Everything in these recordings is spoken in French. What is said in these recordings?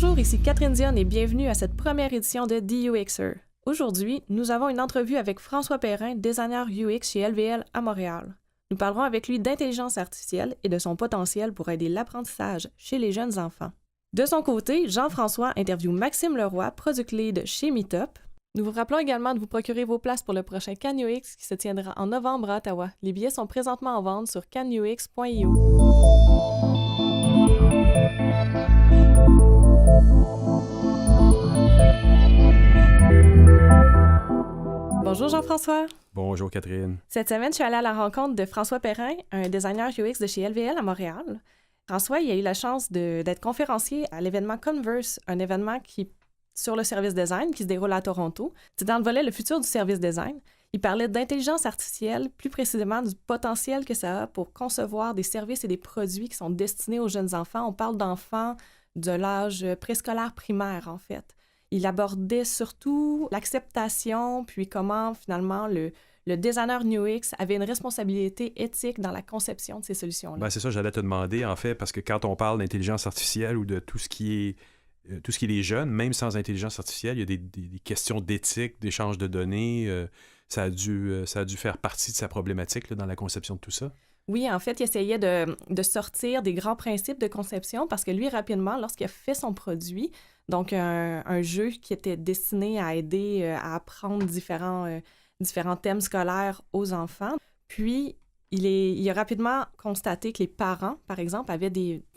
Bonjour, ici Catherine Dionne et bienvenue à cette première édition de The UXer. Aujourd'hui, nous avons une entrevue avec François Perrin, designer UX chez LVL à Montréal. Nous parlerons avec lui d'intelligence artificielle et de son potentiel pour aider l'apprentissage chez les jeunes enfants. De son côté, Jean-François interviewe Maxime Leroy, Product Lead chez Meetup. Nous vous rappelons également de vous procurer vos places pour le prochain Cannes UX qui se tiendra en novembre à Ottawa. Les billets sont présentement en vente sur cannes-ux.io. Bonjour Jean-François. Bonjour Catherine. Cette semaine, je suis allée à la rencontre de François Perrin, un designer UX de chez LVL à Montréal. François, il a eu la chance d'être conférencier à l'événement Converse, un événement sur le service design qui se déroule à Toronto. C'est dans le volet Le futur du service design. Il parlait d'intelligence artificielle, plus précisément du potentiel que ça a pour concevoir des services et des produits qui sont destinés aux jeunes enfants. On parle d'enfants de l'âge préscolaire primaire, en fait. Il abordait surtout l'acceptation, puis comment, finalement, le designer UX avait une responsabilité éthique dans la conception de ces solutions-là. Ben, c'est ça, j'allais te demander, en fait, parce que quand on parle d'intelligence artificielle ou de tout ce qui est les jeunes, même sans intelligence artificielle, il y a des questions d'éthique, d'échange de données. Ça a dû faire partie de sa problématique là, dans la conception de tout ça. Oui, en fait, il essayait de sortir des grands principes de conception parce que lui, rapidement, lorsqu'il a fait son produit, donc un jeu qui était destiné à aider à apprendre différents thèmes scolaires aux enfants, puis il a rapidement constaté que les parents, par exemple, avaient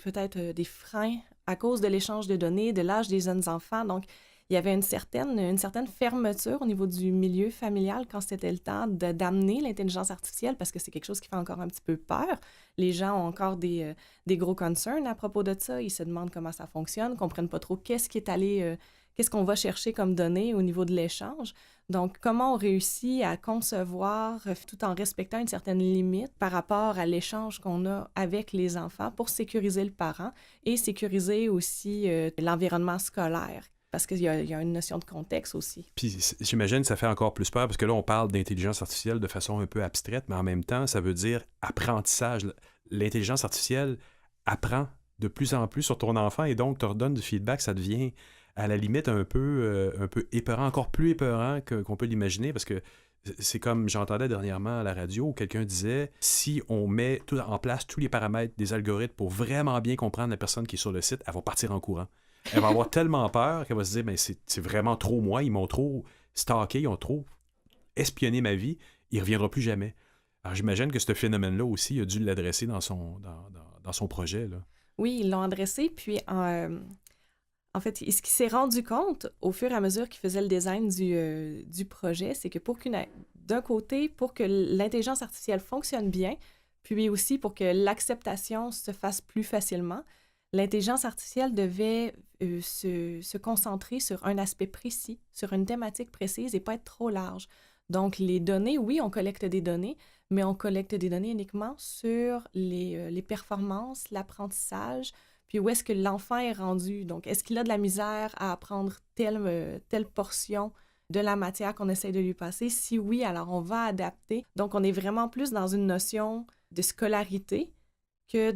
peut-être des freins à cause de l'échange de données, de l'âge des jeunes enfants. Donc, il y avait une certaine fermeture au niveau du milieu familial quand c'était le temps d'amener l'intelligence artificielle parce que c'est quelque chose qui fait encore un petit peu peur. Les gens ont encore des gros concerns à propos de ça. Ils se demandent comment ça fonctionne, ne comprennent pas trop qu'est-ce qu'on va chercher comme données au niveau de l'échange. Donc, comment on réussit à concevoir tout en respectant une certaine limite par rapport à l'échange qu'on a avec les enfants pour sécuriser le parent et sécuriser aussi l'environnement scolaire. Parce qu'il y a une notion de contexte aussi. Puis j'imagine que ça fait encore plus peur, parce que là, on parle d'intelligence artificielle de façon un peu abstraite, mais en même temps, ça veut dire apprentissage. L'intelligence artificielle apprend de plus en plus sur ton enfant et donc te redonne du feedback. Ça devient à la limite un peu épeurant, encore plus épeurant qu'on peut l'imaginer, parce que c'est comme j'entendais dernièrement à la radio où quelqu'un disait, si on met en place tous les paramètres des algorithmes pour vraiment bien comprendre la personne qui est sur le site, elle va partir en courant. Elle va avoir tellement peur qu'elle va se dire ben c'est vraiment trop moi, ils m'ont trop stalké, ils ont trop espionné ma vie, il ne reviendra plus jamais. Alors j'imagine que ce phénomène-là aussi, il a dû l'adresser dans son projet. Là. Oui, ils l'ont adressé, puis en fait, ce qu'il s'est rendu compte au fur et à mesure qu'il faisait le design du projet, c'est que d'un côté, pour que l'intelligence artificielle fonctionne bien, puis aussi pour que l'acceptation se fasse plus facilement, l'intelligence artificielle devait se concentrer sur un aspect précis, sur une thématique précise et pas être trop large. Donc, les données, oui, on collecte des données, mais on collecte des données uniquement sur les performances, l'apprentissage, puis où est-ce que l'enfant est rendu. Donc, est-ce qu'il a de la misère à apprendre telle portion de la matière qu'on essaie de lui passer? Si oui, alors on va adapter. Donc, on est vraiment plus dans une notion de scolarité que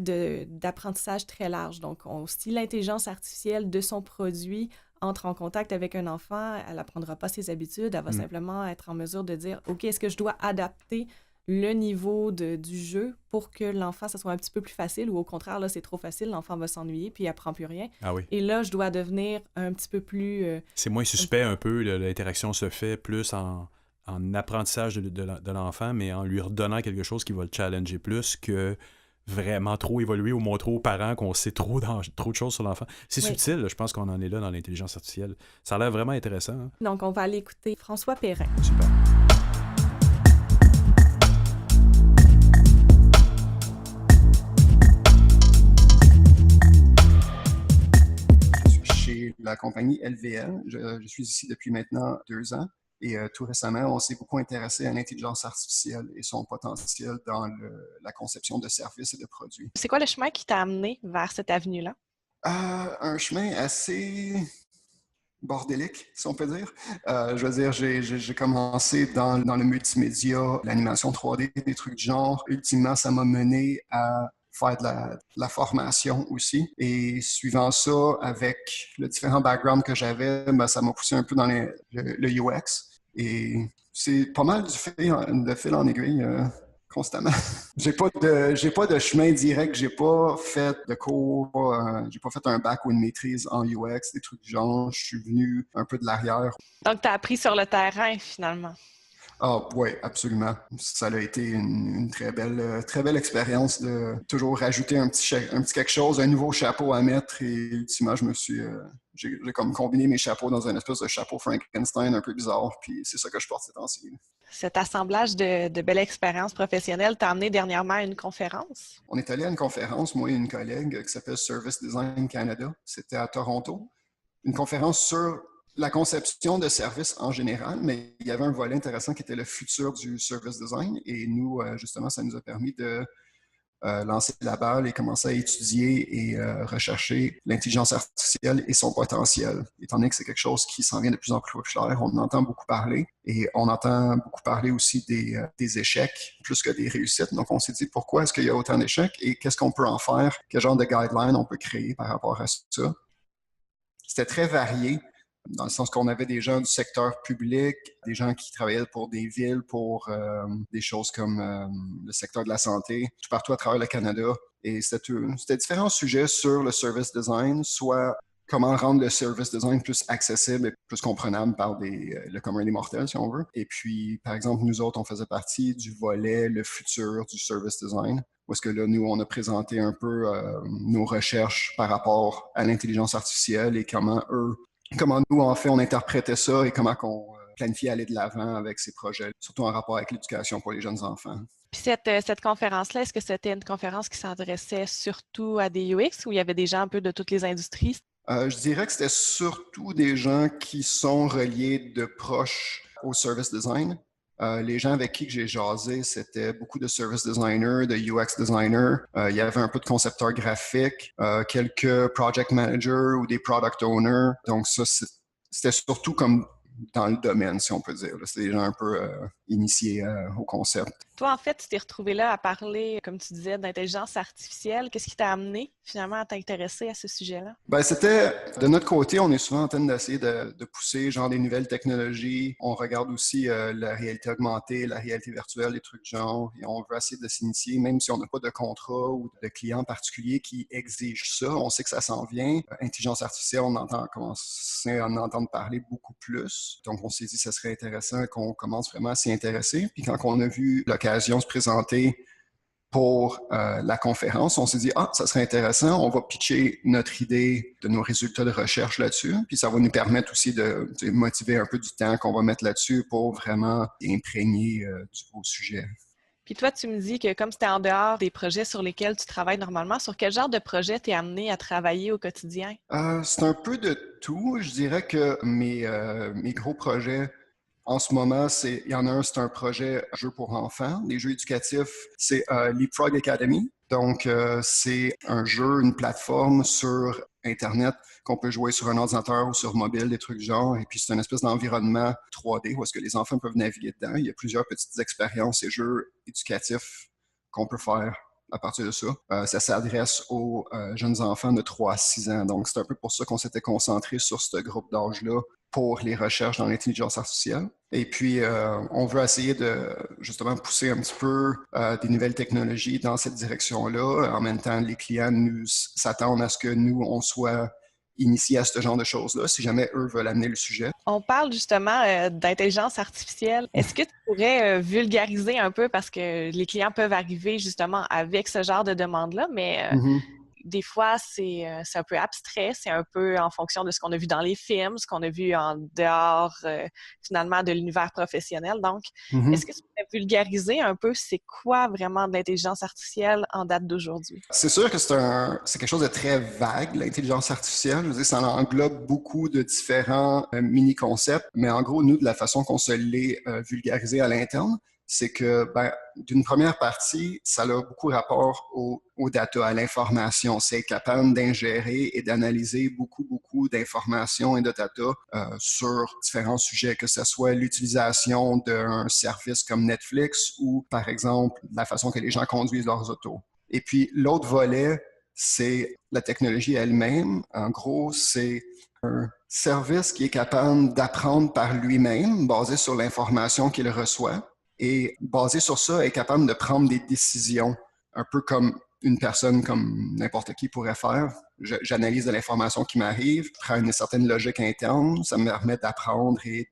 d'apprentissage très large. Donc, si l'intelligence artificielle de son produit entre en contact avec un enfant, elle n'apprendra pas ses habitudes, elle va simplement être en mesure de dire « OK, est-ce que je dois adapter le niveau du jeu pour que l'enfant, ça soit un petit peu plus facile ou au contraire, là, c'est trop facile, l'enfant va s'ennuyer puis il n'apprend plus rien. Ah oui. Et là, je dois devenir un petit peu plus... c'est moins suspect un peu, l'interaction se fait plus en apprentissage de l'enfant, mais en lui redonnant quelque chose qui va le challenger plus que vraiment trop évoluer ou montrer aux parents qu'on sait trop de choses sur l'enfant. C'est subtil, là, je pense qu'on en est là dans l'intelligence artificielle. Ça a l'air vraiment intéressant. Hein? Donc, on va aller écouter François Perrin. Super. Je suis chez la compagnie LVL. Je suis ici depuis maintenant 2 ans. Et tout récemment, on s'est beaucoup intéressé à l'intelligence artificielle et son potentiel dans la conception de services et de produits. C'est quoi le chemin qui t'a amené vers cette avenue-là? Un chemin assez bordélique, si on peut dire. Je veux dire, j'ai commencé dans le multimédia, l'animation 3D, des trucs du genre. Ultimement, ça m'a mené à faire de la formation aussi. Et suivant ça, avec le différent background que j'avais, ben, ça m'a poussé un peu dans le UX. Et c'est pas mal de fil en aiguille constamment. J'ai pas de chemin direct, j'ai pas fait de cours, j'ai pas fait un bac ou une maîtrise en UX, des trucs du genre. Je suis venu un peu de l'arrière. Donc, tu as appris sur le terrain, finalement. Ah oui, absolument. Ça a été une très belle expérience de toujours rajouter un petit quelque chose, un nouveau chapeau à mettre. Et ultimement, j'ai comme combiné mes chapeaux dans un espèce de chapeau Frankenstein un peu bizarre. Puis c'est ça que je porte ces temps-ci. Cet assemblage de belles expériences professionnelles t'a amené dernièrement à une conférence? On est allé à une conférence, moi et une collègue, qui s'appelle Service Design Canada. C'était à Toronto. Une conférence sur la conception de services en général, mais il y avait un volet intéressant qui était le futur du service design. Et nous, justement, ça nous a permis de lancer la balle et commencer à étudier et rechercher l'intelligence artificielle et son potentiel. Étant donné que c'est quelque chose qui s'en vient de plus en plus populaire, on en entend beaucoup parler et on entend beaucoup parler aussi des échecs plus que des réussites. Donc, on s'est dit pourquoi est-ce qu'il y a autant d'échecs et qu'est-ce qu'on peut en faire? Quel genre de guidelines on peut créer par rapport à ça? C'était très varié, dans le sens qu'on avait des gens du secteur public, des gens qui travaillaient pour des villes, pour des choses comme le secteur de la santé, tout partout à travers le Canada. Et c'était différents sujets sur le service design, soit comment rendre le service design plus accessible et plus comprenable par le commun des mortels, si on veut. Et puis, par exemple, nous autres, on faisait partie du volet le futur du service design, où est-ce que là, nous, on a présenté un peu nos recherches par rapport à l'intelligence artificielle et comment nous, en fait, on interprétait ça et comment on planifiait aller de l'avant avec ces projets, surtout en rapport avec l'éducation pour les jeunes enfants. Puis cette conférence-là, est-ce que c'était une conférence qui s'adressait surtout à des UX ou il y avait des gens un peu de toutes les industries? Je dirais que c'était surtout des gens qui sont reliés de proche au service design. Les gens avec qui j'ai jasé, c'était beaucoup de service designers, de UX designers. Il y avait un peu de concepteurs graphiques, quelques project managers ou des product owners. Donc ça, c'était surtout comme dans le domaine, si on peut dire. C'était des gens un peu initiés au concept. Toi, en fait, tu t'es retrouvé là à parler, comme tu disais, d'intelligence artificielle. Qu'est-ce qui t'a amené finalement à t'intéresser à ce sujet-là? Ben, c'était, de notre côté, on est souvent en train d'essayer de pousser genre des nouvelles technologies. On regarde aussi la réalité augmentée, la réalité virtuelle, des trucs du genre. Et on veut essayer de s'initier, même si on n'a pas de contrat ou de client particulier qui exige ça. On sait que ça s'en vient. Intelligence artificielle, commence à en entendre parler beaucoup plus. Donc, on s'est dit que ce serait intéressant qu'on commence vraiment à s'y intéresser. Puis quand on a vu l'occasion se présenter pour la conférence, on s'est dit, ça serait intéressant, on va pitcher notre idée de nos résultats de recherche là-dessus, puis ça va nous permettre aussi de motiver un peu du temps qu'on va mettre là-dessus pour vraiment imprégner du beau sujet. Puis toi, tu me dis que comme c'était en dehors des projets sur lesquels tu travailles normalement, sur quel genre de projet t'es amené à travailler au quotidien? C'est un peu de tout. Je dirais que mes gros projets en ce moment, il y en a un, c'est un projet jeu pour enfants. Les jeux éducatifs, c'est Leapfrog Academy. Donc, c'est un jeu, une plateforme sur Internet qu'on peut jouer sur un ordinateur ou sur mobile, des trucs du genre. Et puis, c'est une espèce d'environnement 3D où est-ce que les enfants peuvent naviguer dedans. Il y a plusieurs petites expériences et jeux éducatifs qu'on peut faire à partir de ça. Ça s'adresse aux jeunes enfants de 3 à 6 ans. Donc, c'est un peu pour ça qu'on s'était concentré sur ce groupe d'âge-là pour les recherches dans l'intelligence artificielle. Et puis, on veut essayer de justement pousser un petit peu des nouvelles technologies dans cette direction-là. En même temps, les clients s'attendent à ce que nous, on soit initiés à ce genre de choses-là, si jamais eux veulent amener le sujet. On parle justement d'intelligence artificielle. Est-ce que tu pourrais vulgariser un peu, parce que les clients peuvent arriver justement avec ce genre de demande-là, mais des fois, c'est un peu abstrait, c'est un peu en fonction de ce qu'on a vu dans les films, ce qu'on a vu en dehors, finalement, de l'univers professionnel. Donc, est-ce que tu pourrais vulgariser un peu c'est quoi vraiment de l'intelligence artificielle en date d'aujourd'hui? C'est sûr que c'est quelque chose de très vague, l'intelligence artificielle. Je veux dire, ça englobe beaucoup de différents mini-concepts, mais en gros, nous, de la façon qu'on se l'est vulgarisé à l'interne, c'est que, d'une première partie, ça a beaucoup rapport au data, à l'information. C'est être capable d'ingérer et d'analyser beaucoup d'informations et de data sur différents sujets, que ce soit l'utilisation d'un service comme Netflix ou, par exemple, la façon que les gens conduisent leurs autos. Et puis l'autre volet, c'est la technologie elle-même. En gros, c'est un service qui est capable d'apprendre par lui-même, basé sur l'information qu'il reçoit, et basé sur ça, est capable de prendre des décisions, un peu comme une personne, comme n'importe qui pourrait faire. J'analyse de l'information qui m'arrive, prends une certaine logique interne, ça me permet d'apprendre et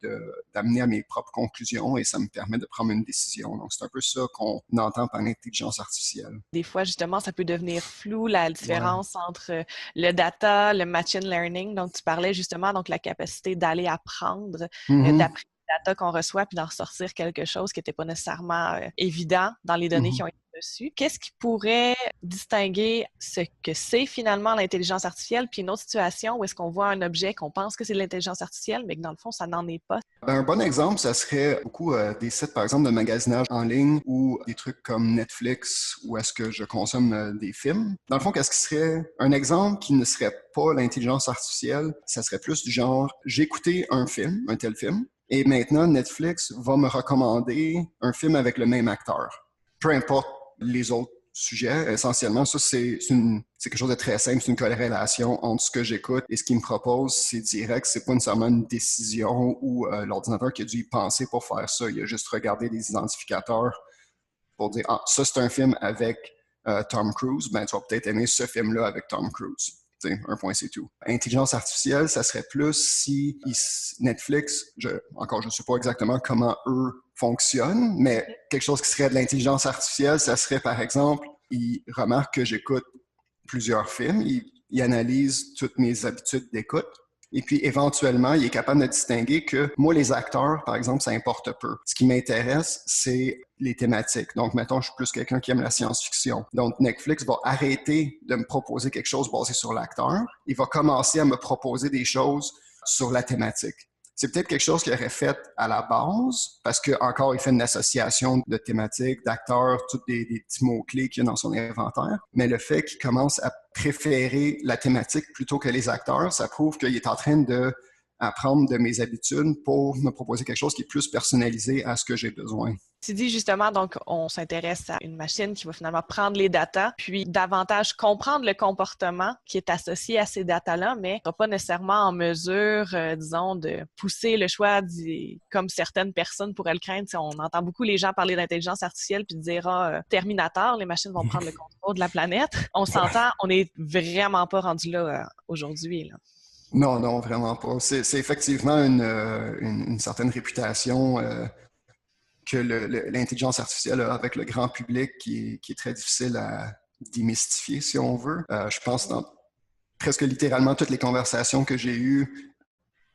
d'amener à mes propres conclusions et ça me permet de prendre une décision. Donc, c'est un peu ça qu'on entend par l'intelligence artificielle. Des fois, justement, ça peut devenir flou, la différence entre le data, le machine learning. Donc, tu parlais justement donc la capacité d'aller apprendre, d'après les data qu'on reçoit, puis d'en ressortir quelque chose qui n'était pas nécessairement évident dans les données qui ont été reçues. Qu'est-ce qui pourrait distinguer ce que c'est finalement l'intelligence artificielle, puis une autre situation où est-ce qu'on voit un objet qu'on pense que c'est de l'intelligence artificielle, mais que dans le fond, ça n'en est pas? Un bon exemple, ça serait beaucoup des sites, par exemple, de magasinage en ligne ou des trucs comme Netflix, où est-ce que je consomme des films. Dans le fond, qu'est-ce qui serait un exemple qui ne serait pas l'intelligence artificielle? Ça serait plus du genre, j'ai écouté un film, un tel film, et maintenant Netflix va me recommander un film avec le même acteur. Peu importe les autres sujets, essentiellement, ça, c'est quelque chose de très simple, c'est une corrélation entre ce que j'écoute et ce qu'il me propose, c'est direct, c'est pas nécessairement une décision ou l'ordinateur qui a dû y penser pour faire ça, il a juste regardé des identificateurs pour dire « Ah, ça c'est un film avec Tom Cruise, ben tu vas peut-être aimer ce film-là avec Tom Cruise. » Un point, c'est tout. Intelligence artificielle, ça serait plus si Netflix, je ne sais pas exactement comment eux fonctionnent, mais quelque chose qui serait de l'intelligence artificielle, ça serait par exemple, ils remarquent que j'écoute plusieurs films, ils analysent toutes mes habitudes d'écoute, et puis éventuellement, il est capable de distinguer que moi, les acteurs, par exemple, ça importe peu. Ce qui m'intéresse, c'est les thématiques. Donc, mettons, je suis plus quelqu'un qui aime la science-fiction. Donc, Netflix va arrêter de me proposer quelque chose basé sur l'acteur. Il va commencer à me proposer des choses sur la thématique. C'est peut-être quelque chose qu'il aurait fait à la base, parce qu'encore, il fait une association de thématiques, d'acteurs, tous des petits mots-clés qu'il y a dans son inventaire. Mais le fait qu'il commence à préférer la thématique plutôt que les acteurs, ça prouve qu'il est en train d'apprendre de mes habitudes pour me proposer quelque chose qui est plus personnalisé à ce que j'ai besoin. Tu dis justement, donc, on s'intéresse à une machine qui va finalement prendre les datas, puis davantage comprendre le comportement qui est associé à ces datas-là, mais ne sera pas nécessairement en mesure, disons, de pousser le choix comme certaines personnes pourraient le craindre. On entend beaucoup les gens parler d'intelligence artificielle puis de dire Terminator, les machines vont prendre le contrôle de la planète. On s'entend, on n'est vraiment pas rendu là aujourd'hui. Là. Non, vraiment pas. C'est effectivement une certaine réputation que l'intelligence artificielle a avec le grand public qui est très difficile à démystifier, si on veut. Je pense dans presque littéralement toutes les conversations que j'ai eues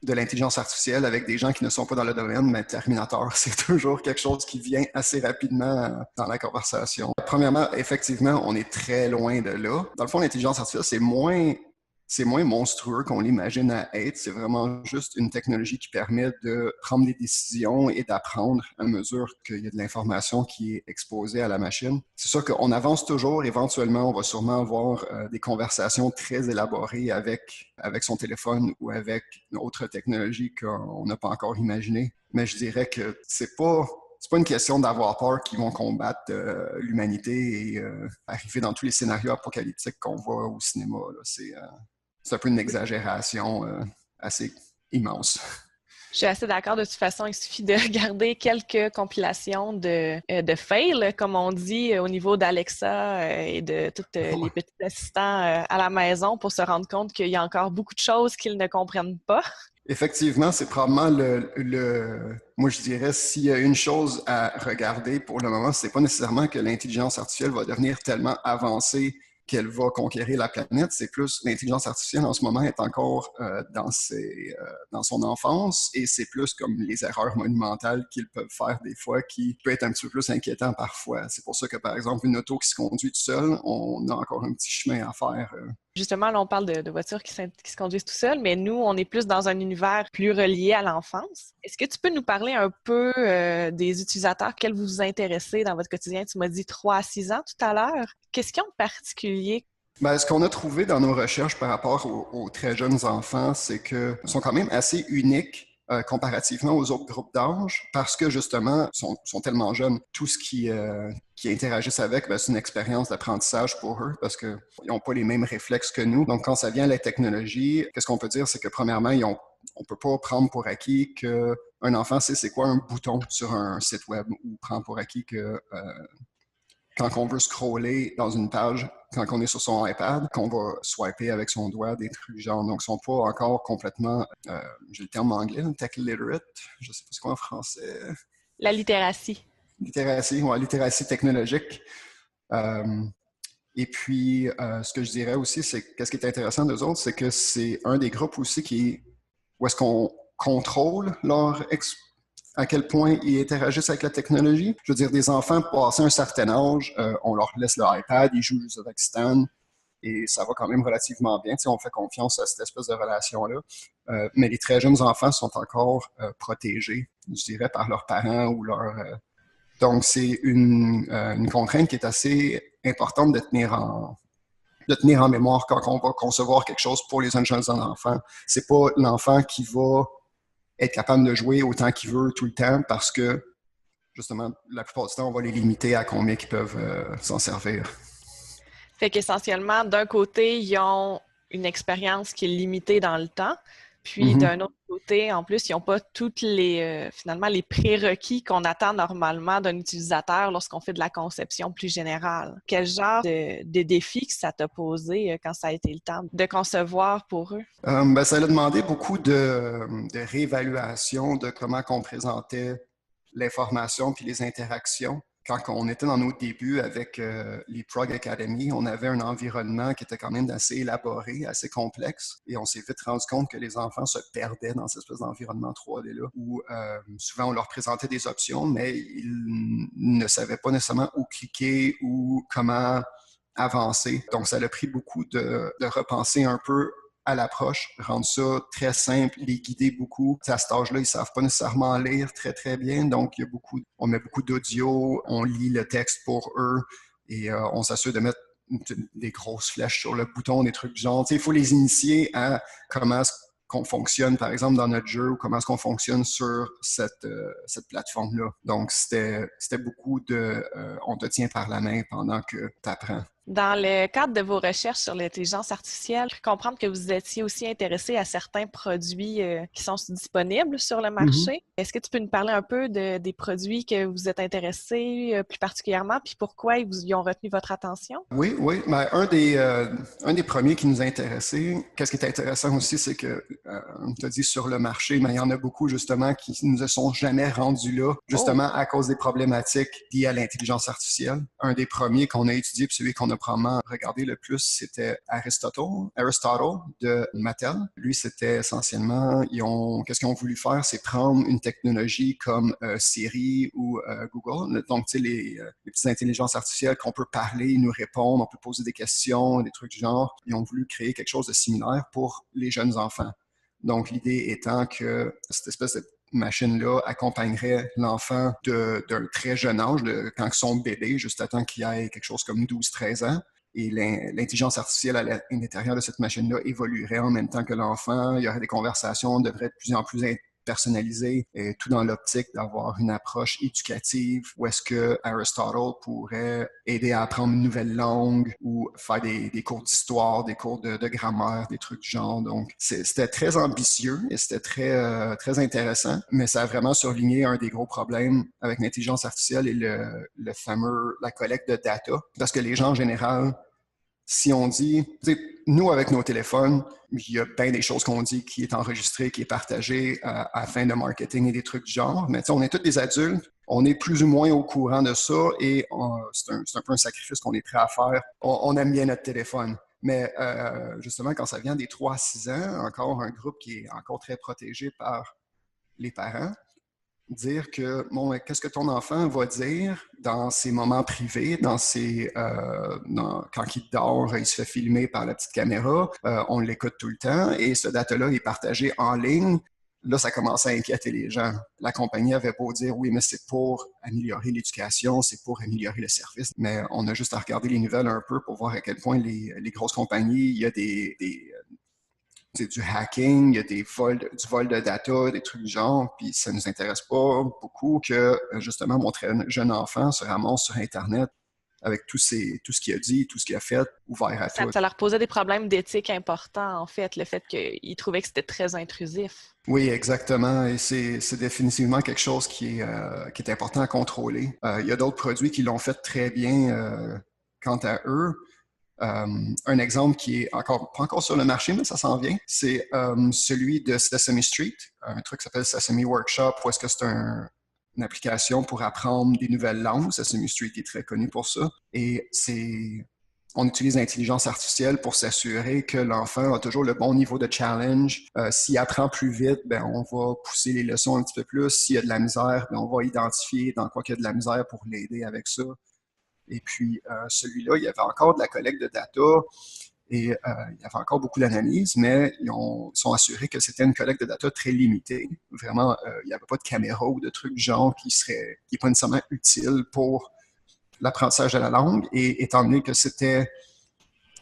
de l'intelligence artificielle avec des gens qui ne sont pas dans le domaine, mais Terminator, c'est toujours quelque chose qui vient assez rapidement dans la conversation. Premièrement, effectivement, on est très loin de là. Dans le fond, l'intelligence artificielle, c'est moins monstrueux qu'on l'imagine à être. C'est vraiment juste une technologie qui permet de prendre des décisions et d'apprendre à mesure qu'il y a de l'information qui est exposée à la machine. C'est sûr qu'on avance toujours. Éventuellement, on va sûrement avoir des conversations très élaborées avec son téléphone ou avec une autre technologie qu'on n'a pas encore imaginée. Mais je dirais que c'est pas une question d'avoir peur qu'ils vont combattre l'humanité et arriver dans tous les scénarios apocalyptiques qu'on voit au cinéma. Là. C'est un peu une exagération assez immense. Je suis assez d'accord. De toute façon, il suffit de regarder quelques compilations de fails, comme on dit, au niveau d'Alexa et de tous les petits assistants à la maison pour se rendre compte qu'il y a encore beaucoup de choses qu'ils ne comprennent pas. Effectivement, c'est probablement moi je dirais, s'il y a une chose à regarder pour le moment, c'est pas nécessairement que l'intelligence artificielle va devenir tellement avancée qu'elle va conquérir la planète, c'est plus l'intelligence artificielle en ce moment est encore dans son enfance et c'est plus comme les erreurs monumentales qu'ils peuvent faire des fois qui peut être un petit peu plus inquiétant parfois. C'est pour ça que par exemple une auto qui se conduit tout seul, on a encore un petit chemin à faire. Justement, là, on parle de voitures qui se conduisent tout seuls, mais nous, on est plus dans un univers plus relié à l'enfance. Est-ce que tu peux nous parler un peu des utilisateurs auxquels vous vous intéressez dans votre quotidien? Tu m'as dit 3 à 6 ans tout à l'heure. Qu'est-ce qu'il y a de particulier? Ce qu'on a trouvé dans nos recherches par rapport aux très jeunes enfants, c'est qu'ils sont quand même assez uniques comparativement aux autres groupes d'âge parce que justement, sont tellement jeunes. Tout ce qui interagissent avec, c'est une expérience d'apprentissage pour eux parce qu'ils n'ont pas les mêmes réflexes que nous. Donc, quand ça vient à la technologie, qu'est-ce qu'on peut dire? C'est que premièrement, on ne peut pas prendre pour acquis qu'un enfant sait c'est quoi un bouton sur un site web ou prendre pour acquis que quand on veut scroller dans une page, quand on est sur son iPad, qu'on va swiper avec son doigt, des trucs du genre. Donc, ils ne sont pas encore complètement, j'ai le terme anglais, tech literate, je ne sais pas c'est quoi en français. La littératie. Littératie technologique. Et puis, ce que je dirais aussi, c'est qu'est-ce qui est intéressant d'eux autres, c'est que c'est un des groupes aussi où est-ce qu'on contrôle à quel point ils interagissent avec la technologie. Je veux dire, des enfants passés un certain âge, on leur laisse leur iPad, ils jouent juste avec Stan, et ça va quand même relativement bien. Tu sais, on fait confiance à cette espèce de relation-là. Mais les très jeunes enfants sont encore protégés, je dirais, par leurs parents ou Donc, c'est une contrainte qui est assez importante de tenir en mémoire quand on va concevoir quelque chose pour les jeunes enfants. C'est pas l'enfant qui va être capable de jouer autant qu'il veut tout le temps parce que, justement, la plupart du temps, on va les limiter à combien ils peuvent s'en servir. Fait qu'essentiellement, d'un côté, ils ont une expérience qui est limitée dans le temps, puis d'un autre côté, en plus, ils n'ont pas toutes finalement, les prérequis qu'on attend normalement d'un utilisateur lorsqu'on fait de la conception plus générale. Quel genre de défis que ça t'a posé quand ça a été le temps de concevoir pour eux? Ça a demandé beaucoup de réévaluation de comment on présentait l'information puis les interactions. Quand on était dans nos débuts avec les Prog Academy, on avait un environnement qui était quand même assez élaboré, assez complexe, et on s'est vite rendu compte que les enfants se perdaient dans cette espèce d'environnement 3D-là, où souvent on leur présentait des options, mais ils ne savaient pas nécessairement où cliquer ou comment avancer. Donc, ça a pris beaucoup de repenser un peu à l'approche, rendre ça très simple, les guider beaucoup. À cet âge-là, ils ne savent pas nécessairement lire très, très bien. Donc, on met beaucoup d'audio, on lit le texte pour eux et on s'assure de mettre des grosses flèches sur le bouton, des trucs du genre. Il faut les initier à comment qu'on fonctionne, par exemple, dans notre jeu ou comment est-ce qu'on fonctionne sur cette plateforme-là. Donc, c'était beaucoup on te tient par la main pendant que tu apprends. Dans le cadre de vos recherches sur l'intelligence artificielle, je comprends que vous étiez aussi intéressé à certains produits qui sont disponibles sur le marché. Est-ce que tu peux nous parler un peu des produits que vous êtes intéressés plus particulièrement, puis pourquoi ils ont retenu votre attention? Oui. Ben, un des premiers qui nous a intéressés, qu'est-ce qui est intéressant aussi, c'est que, on t'a dit sur le marché, mais il y en a beaucoup justement qui ne se sont jamais rendus là, justement à cause des problématiques liées à l'intelligence artificielle. Un des premiers qu'on a étudié, puis celui qu'on a probablement regardé le plus, c'était Aristotle de Mattel. Lui, c'était essentiellement, qu'est-ce qu'ils ont voulu faire, c'est prendre une technologie comme Siri ou Google, donc tu sais, les petites intelligences artificielles qu'on peut parler, nous répondre, on peut poser des questions, des trucs du genre. Ils ont voulu créer quelque chose de similaire pour les jeunes enfants. Donc, l'idée étant que cette espèce de machine-là accompagnerait l'enfant d'un très jeune âge, quand ils sont bébés, juste à temps qu'il ait quelque chose comme 12-13 ans. Et l'intelligence artificielle à l'intérieur de cette machine-là évoluerait en même temps que l'enfant. Il y aurait des conversations, devraient être de plus en plus personnalisé, et tout dans l'optique d'avoir une approche éducative où est-ce que Aristotle pourrait aider à apprendre une nouvelle langue ou faire des cours d'histoire, des cours de grammaire, des trucs du genre. Donc, c'était très ambitieux et c'était très intéressant, mais ça a vraiment surligné un des gros problèmes avec l'intelligence artificielle et la collecte de data. Parce que les gens, en général, si on dit, nous, avec nos téléphones, il y a bien des choses qu'on dit qui est enregistré, qui est partagé à fin de marketing et des trucs du genre. Mais on est tous des adultes, on est plus ou moins au courant de ça et c'est un peu un sacrifice qu'on est prêt à faire. On aime bien notre téléphone. Mais justement, quand ça vient des 3 à 6 ans, encore un groupe qui est encore très protégé par les parents, dire que, qu'est-ce que ton enfant va dire dans ses moments privés, quand il dort, il se fait filmer par la petite caméra, on l'écoute tout le temps, et ce data-là est partagé en ligne. Là, ça commence à inquiéter les gens. La compagnie avait beau dire, oui, mais c'est pour améliorer l'éducation, c'est pour améliorer le service. Mais on a juste à regarder les nouvelles un peu pour voir à quel point les grosses compagnies, il y a du hacking, il y a du vol de data, des trucs du genre, puis ça nous intéresse pas beaucoup que, justement, mon très jeune enfant se ramasse sur Internet avec tout ce qu'il a dit, tout ce qu'il a fait, ouvert à tout. Ça leur posait des problèmes d'éthique importants, en fait, le fait qu'ils trouvaient que c'était très intrusif. Oui, exactement. Et c'est définitivement quelque chose qui est important à contrôler. Il y a d'autres produits qui l'ont fait très bien quant à eux. Un exemple qui est pas encore sur le marché, mais ça s'en vient, c'est celui de Sesame Street, un truc qui s'appelle Sesame Workshop, où est-ce que c'est une application pour apprendre des nouvelles langues. Sesame Street est très connu pour ça. Et on utilise l'intelligence artificielle pour s'assurer que l'enfant a toujours le bon niveau de challenge. S'il apprend plus vite, ben, on va pousser les leçons un petit peu plus. S'il y a de la misère, ben, on va identifier dans quoi il y a de la misère pour l'aider avec ça. Et puis, celui-là, il y avait encore de la collecte de data et il y avait encore beaucoup d'analyses, mais ils sont assurés que c'était une collecte de data très limitée. Vraiment, il n'y avait pas de caméra ou de trucs du genre qui n'est pas nécessairement utile pour l'apprentissage de la langue. Et étant donné que c'était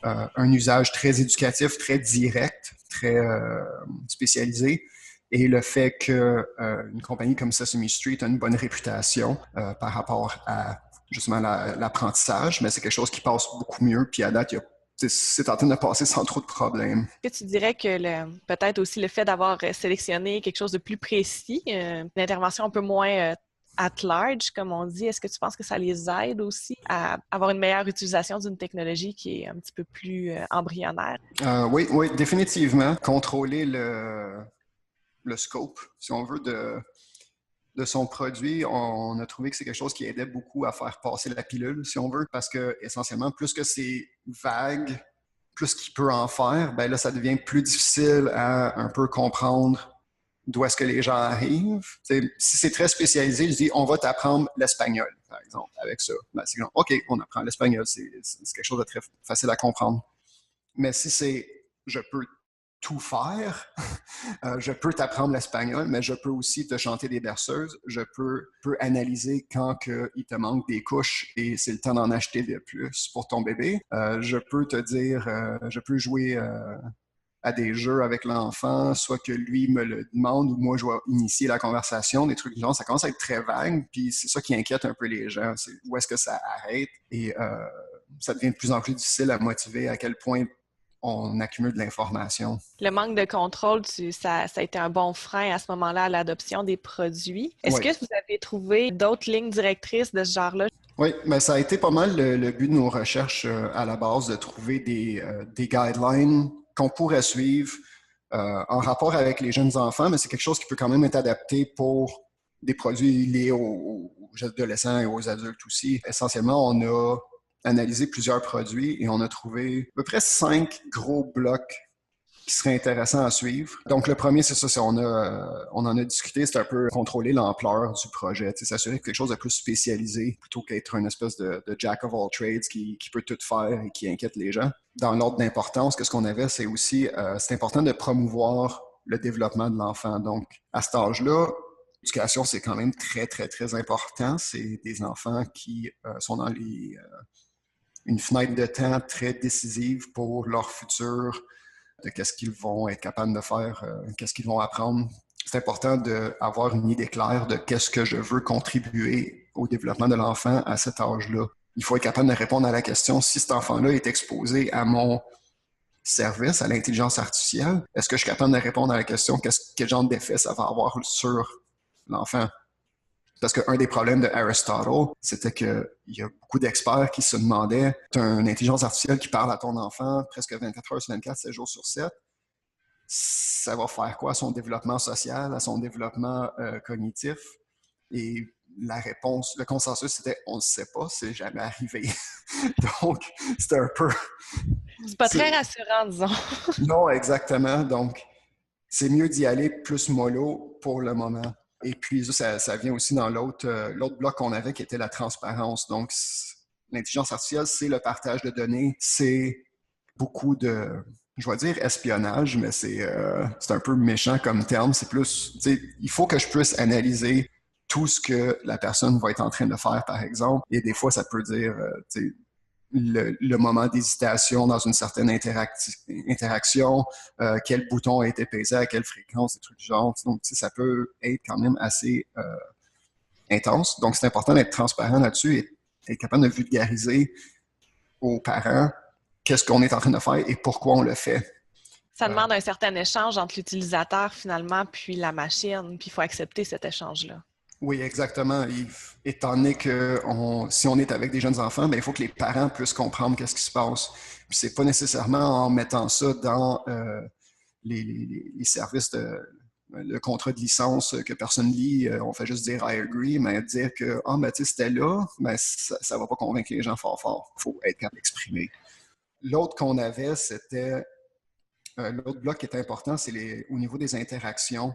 un usage très éducatif, très direct, très spécialisé, et le fait qu'une compagnie comme Sesame Street a une bonne réputation par rapport à justement l'apprentissage, mais c'est quelque chose qui passe beaucoup mieux, puis à date, c'est en train de passer sans trop de problèmes. Est-ce que tu dirais que peut-être aussi le fait d'avoir sélectionné quelque chose de plus précis, une intervention un peu moins at large, comme on dit, est-ce que tu penses que ça les aide aussi à avoir une meilleure utilisation d'une technologie qui est un petit peu plus embryonnaire? Oui, définitivement. Contrôler le scope, si on veut, de son produit, on a trouvé que c'est quelque chose qui aidait beaucoup à faire passer la pilule, si on veut, parce que essentiellement, plus que c'est vague, plus qu'il peut en faire, ben là, ça devient plus difficile à un peu comprendre d'où est-ce que les gens arrivent. T'sais, si c'est très spécialisé, je dis, on va t'apprendre l'espagnol, par exemple, avec ça. Ben, c'est comme, OK, on apprend l'espagnol, c'est quelque chose de très facile à comprendre. Mais si c'est, je peux tout faire. Je peux t'apprendre l'espagnol, mais je peux aussi te chanter des berceuses. Je peux analyser quand il te manque des couches et c'est le temps d'en acheter de plus pour ton bébé. Je peux te dire, je peux jouer à des jeux avec l'enfant, soit que lui me le demande ou moi je vais initier la conversation, des trucs du genre. Ça commence à être très vague, puis c'est ça qui inquiète un peu les gens. C'est où est-ce que ça arrête? Et ça devient de plus en plus difficile à motiver à quel point on accumule de l'information. Le manque de contrôle, ça a été un bon frein à ce moment-là à l'adoption des produits. Est-ce que vous avez trouvé d'autres lignes directrices de ce genre-là? Oui, mais ça a été pas mal le but de nos recherches à la base, de trouver des guidelines qu'on pourrait suivre en rapport avec les jeunes enfants, mais c'est quelque chose qui peut quand même être adapté pour des produits liés aux adolescents et aux adultes aussi. Essentiellement, on a analysé plusieurs produits et on a trouvé à peu près 5 gros blocs qui seraient intéressants à suivre. Donc, le premier, c'est ça, on en a discuté, c'est un peu contrôler l'ampleur du projet, s'assurer que quelque chose de plus spécialisé plutôt qu'être une espèce de jack of all trades qui peut tout faire et qui inquiète les gens. Dans l'ordre d'importance, ce qu'on avait, c'est aussi, c'est important de promouvoir le développement de l'enfant. Donc, à cet âge-là, l'éducation, c'est quand même très, très, très important. C'est des enfants qui sont dans une fenêtre de temps très décisive pour leur futur, de qu'est-ce qu'ils vont être capables de faire, qu'est-ce qu'ils vont apprendre. C'est important d'avoir une idée claire de qu'est-ce que je veux contribuer au développement de l'enfant à cet âge-là. Il faut être capable de répondre à la question, si cet enfant-là est exposé à mon service, à l'intelligence artificielle, est-ce que je suis capable de répondre à la question, quel genre d'effet ça va avoir sur l'enfant? Parce qu'un des problèmes de Aristotle, c'était qu'il y a beaucoup d'experts qui se demandaient, tu as une intelligence artificielle qui parle à ton enfant presque 24 heures sur 24, 7 jours sur 7, ça va faire quoi à son développement social, à son développement cognitif? Et la réponse, le consensus, c'était on ne sait pas, c'est jamais arrivé. Donc, c'était un peu... C'est pas très rassurant, disons. Non, exactement. Donc, c'est mieux d'y aller plus mollo pour le moment. Et puis, ça vient aussi dans l'autre bloc qu'on avait qui était la transparence. Donc, l'intelligence artificielle, c'est le partage de données, c'est beaucoup de, je vais dire espionnage, mais c'est un peu méchant comme terme. C'est plus, il faut que je puisse analyser tout ce que la personne va être en train de faire, par exemple. Et des fois, ça peut dire, le moment d'hésitation dans une certaine interaction, quel bouton a été pesé à quelle fréquence, des trucs du genre. Donc, ça peut être quand même assez intense. Donc, c'est important d'être transparent là-dessus et être capable de vulgariser aux parents qu'est-ce qu'on est en train de faire et pourquoi on le fait. Ça demande un certain échange entre l'utilisateur, finalement, puis la machine, puis il faut accepter cet échange-là. Oui, exactement. Étant donné que si on est avec des jeunes enfants, bien, il faut que les parents puissent comprendre qu'est-ce qui se passe. Puis c'est pas nécessairement en mettant ça dans les services le contrat de licence que personne lit, on fait juste dire I agree, mais dire que c'était là, mais ça va pas convaincre les gens fort. Il faut être capable d'exprimer. L'autre qu'on avait, c'était l'autre bloc qui est important, c'est au niveau des interactions.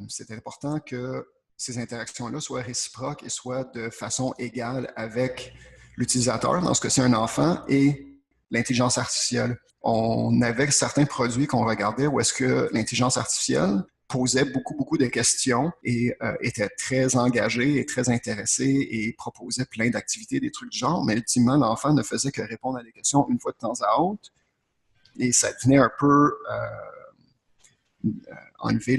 C'est important que ces interactions-là soient réciproques et soient de façon égale avec l'utilisateur, dans ce cas-ci un enfant, et l'intelligence artificielle. On avait certains produits qu'on regardait où est-ce que l'intelligence artificielle posait beaucoup de questions et était très engagé et très intéressé et proposait plein d'activités, des trucs du genre, mais ultimement, l'enfant ne faisait que répondre à des questions une fois de temps à autre et ça venait un peu enlever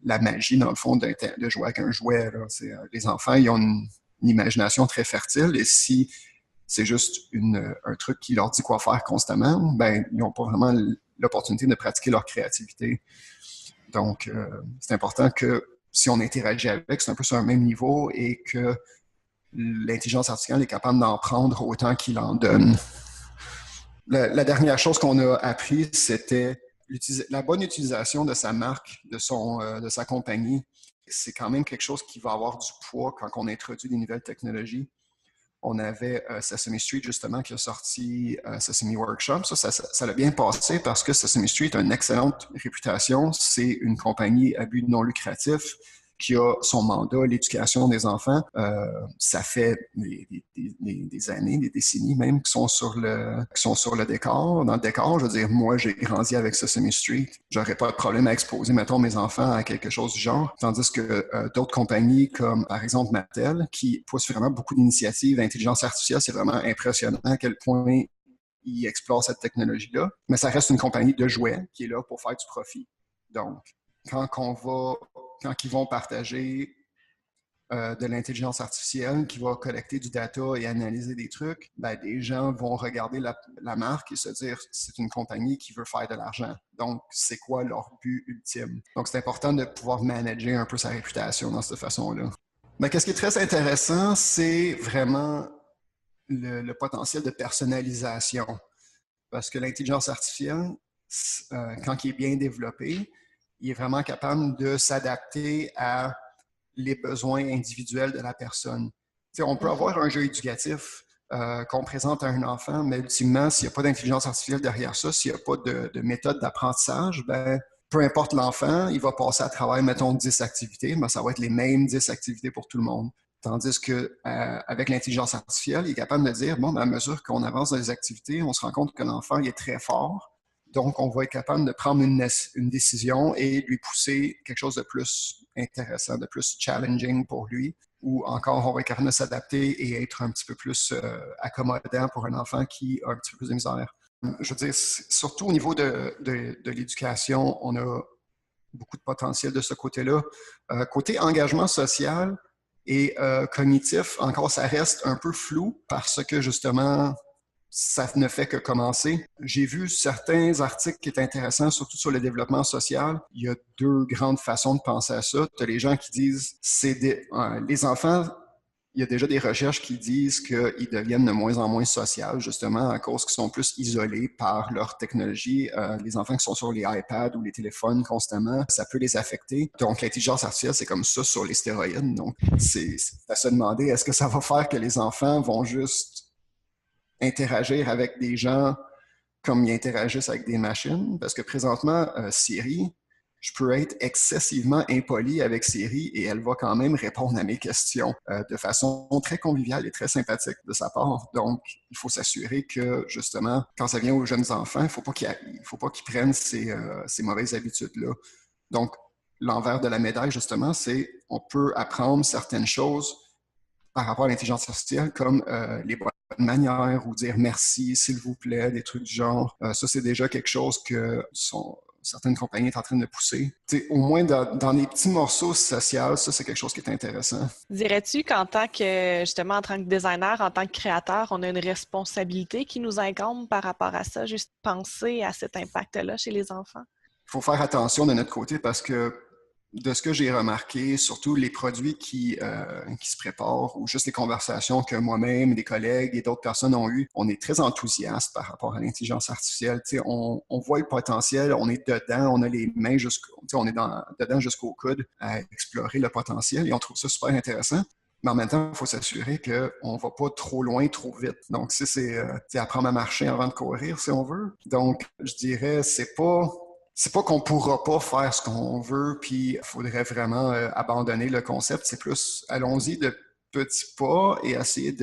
la magie, dans le fond, de jouer avec un jouet. Là. Les enfants, ils ont une imagination très fertile et si c'est juste un truc qui leur dit quoi faire constamment, ben ils n'ont pas vraiment l'opportunité de pratiquer leur créativité. Donc, c'est important que si on interagit avec, c'est un peu sur un même niveau et que l'intelligence artificielle est capable d'en prendre autant qu'il en donne. La dernière chose qu'on a appris, c'était la bonne utilisation de sa marque, de sa compagnie. C'est quand même quelque chose qui va avoir du poids quand on introduit des nouvelles technologies. On avait Sesame Street, justement, qui a sorti Sesame Workshop. Ça l'a bien passé parce que Sesame Street a une excellente réputation. C'est une compagnie à but non lucratif qui a son mandat, l'éducation des enfants. Ça fait des années, des décennies même, qui sont sur le décor. Dans le décor, je veux dire, moi, j'ai grandi avec Sesame Street. J'aurais pas de problème à exposer, mettons, mes enfants à quelque chose du genre. Tandis que d'autres compagnies, comme par exemple Mattel, qui poussent vraiment beaucoup d'initiatives d'intelligence artificielle, c'est vraiment impressionnant à quel point ils explorent cette technologie-là. Mais ça reste une compagnie de jouets qui est là pour faire du profit. Donc, quand ils vont partager de l'intelligence artificielle, qui va collecter du data et analyser des trucs, ben, des gens vont regarder la marque et se dire c'est une compagnie qui veut faire de l'argent. Donc, c'est quoi leur but ultime? Donc, c'est important de pouvoir manager un peu sa réputation dans cette façon-là. Mais qu'est-ce qui est très intéressant, c'est vraiment le potentiel de personnalisation. Parce que l'intelligence artificielle, quand il est bien développé, il est vraiment capable de s'adapter à les besoins individuels de la personne. T'sais, on peut avoir un jeu éducatif qu'on présente à un enfant, mais ultimement, s'il n'y a pas d'intelligence artificielle derrière ça, s'il n'y a pas de méthode d'apprentissage, ben, peu importe l'enfant, il va passer à travers, mettons, 10 activités, mais ça va être les mêmes 10 activités pour tout le monde. Tandis qu'avec l'intelligence artificielle, il est capable de dire, bon, ben, à mesure qu'on avance dans les activités, on se rend compte que l'enfant il est très fort. Donc, on va être capable de prendre une décision et lui pousser quelque chose de plus intéressant, de plus challenging pour lui, ou encore, on va être capable de s'adapter et être un petit peu plus accommodant pour un enfant qui a un petit peu plus de misère. Je veux dire, surtout au niveau de l'éducation, on a beaucoup de potentiel de ce côté-là. Côté engagement social et cognitif, encore, ça reste un peu flou parce que, justement, ça ne fait que commencer. J'ai vu certains articles qui étaient intéressants, surtout sur le développement social. Il y a deux grandes façons de penser à ça. Tu as les gens qui disent, les enfants, il y a déjà des recherches qui disent qu'ils deviennent de moins en moins sociaux, justement, à cause qu'ils sont plus isolés par leur technologie. Les enfants qui sont sur les iPads ou les téléphones constamment, ça peut les affecter. Donc, l'intelligence artificielle, c'est comme ça sur les stéroïdes. Donc, c'est à se demander, est-ce que ça va faire que les enfants vont juste interagir avec des gens comme ils interagissent avec des machines? Parce que présentement, Siri, je peux être excessivement impoli avec Siri et elle va quand même répondre à mes questions de façon très conviviale et très sympathique de sa part. Donc, il faut s'assurer que, justement, quand ça vient aux jeunes enfants, il ne faut pas qu'ils prennent ces mauvaises habitudes-là. Donc, l'envers de la médaille, justement, c'est on peut apprendre certaines choses par rapport à l'intelligence artificielle, comme les bonnes bonne manière ou dire merci, s'il vous plaît, des trucs du genre. Ça, c'est déjà quelque chose que certaines compagnies sont en train de pousser. Au moins dans les petits morceaux sociaux, ça, c'est quelque chose qui est intéressant. Dirais-tu qu'en tant que, justement, en tant que designer, en tant que créateur, on a une responsabilité qui nous incombe par rapport à ça, juste penser à cet impact-là chez les enfants? Il faut faire attention de notre côté parce que de ce que j'ai remarqué, surtout les produits qui se préparent ou juste les conversations que moi-même, des collègues et d'autres personnes ont eues, on est très enthousiaste par rapport à l'intelligence artificielle. On voit le potentiel, on est dedans, on a les mains on est dedans jusqu'au coude à explorer le potentiel et on trouve ça super intéressant. Mais en même temps, il faut s'assurer qu'on ne va pas trop loin, trop vite. Donc, c'est apprendre à marcher avant de courir, si on veut. Donc, je dirais, c'est pas qu'on pourra pas faire ce qu'on veut, puis il faudrait vraiment abandonner le concept. C'est plus, allons-y de petits pas et essayer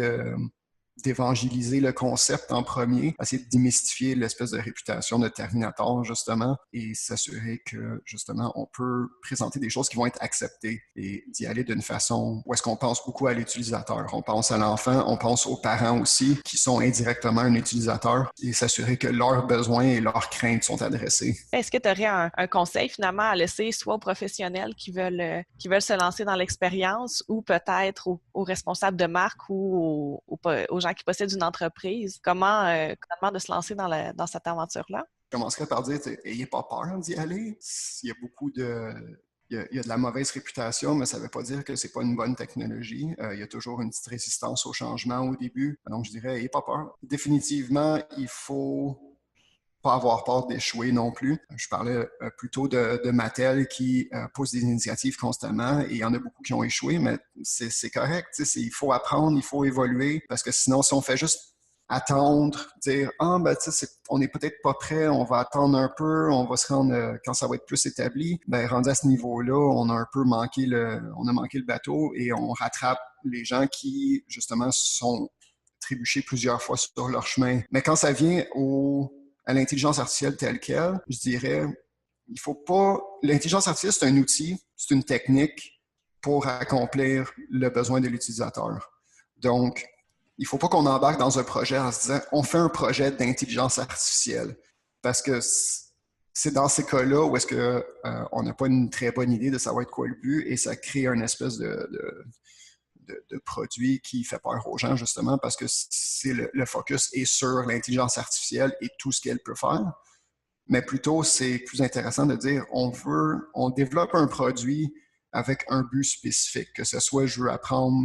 d'évangéliser le concept en premier, essayer de démystifier l'espèce de réputation de Terminator, justement, et s'assurer que, justement, on peut présenter des choses qui vont être acceptées et d'y aller d'une façon où est-ce qu'on pense beaucoup à l'utilisateur. On pense à l'enfant, on pense aux parents aussi, qui sont indirectement un utilisateur, et s'assurer que leurs besoins et leurs craintes sont adressés. Est-ce que tu aurais un conseil, finalement, à laisser soit aux professionnels qui veulent se lancer dans l'expérience ou peut-être aux responsables de marque ou aux gens qui possèdent une entreprise? Comment de se lancer dans cette aventure-là? Je commencerais par dire, ayez pas peur d'y aller. Il y a beaucoup il y a de la mauvaise réputation, mais ça ne veut pas dire que c'est pas une bonne technologie. Il y a toujours une petite résistance au changement au début. Donc, je dirais, ayez pas peur. Définitivement, il faut pas avoir peur d'échouer non plus. Je parlais plutôt de Mattel qui pousse des initiatives constamment et il y en a beaucoup qui ont échoué, mais c'est correct. Il faut apprendre, il faut évoluer parce que sinon, si on fait juste attendre, dire « Ah, ben, tu sais, on n'est peut-être pas prêt, on va attendre un peu, on va se rendre quand ça va être plus établi. » Ben, rendu à ce niveau-là, on a un peu manqué le bateau et on rattrape les gens qui, justement, sont trébuchés plusieurs fois sur leur chemin. Mais quand ça vient à l'intelligence artificielle telle qu'elle, je dirais, il faut pas... L'intelligence artificielle, c'est un outil, c'est une technique pour accomplir le besoin de l'utilisateur. Donc, il faut pas qu'on embarque dans un projet en se disant, on fait un projet d'intelligence artificielle. Parce que c'est dans ces cas-là où est-ce que on n'a pas une très bonne idée de savoir de quoi le but et ça crée une espèce de produit qui fait peur aux gens, justement, parce que le focus est sur l'intelligence artificielle et tout ce qu'elle peut faire. Mais plutôt, c'est plus intéressant de dire, on développe un produit avec un but spécifique, que ce soit je veux apprendre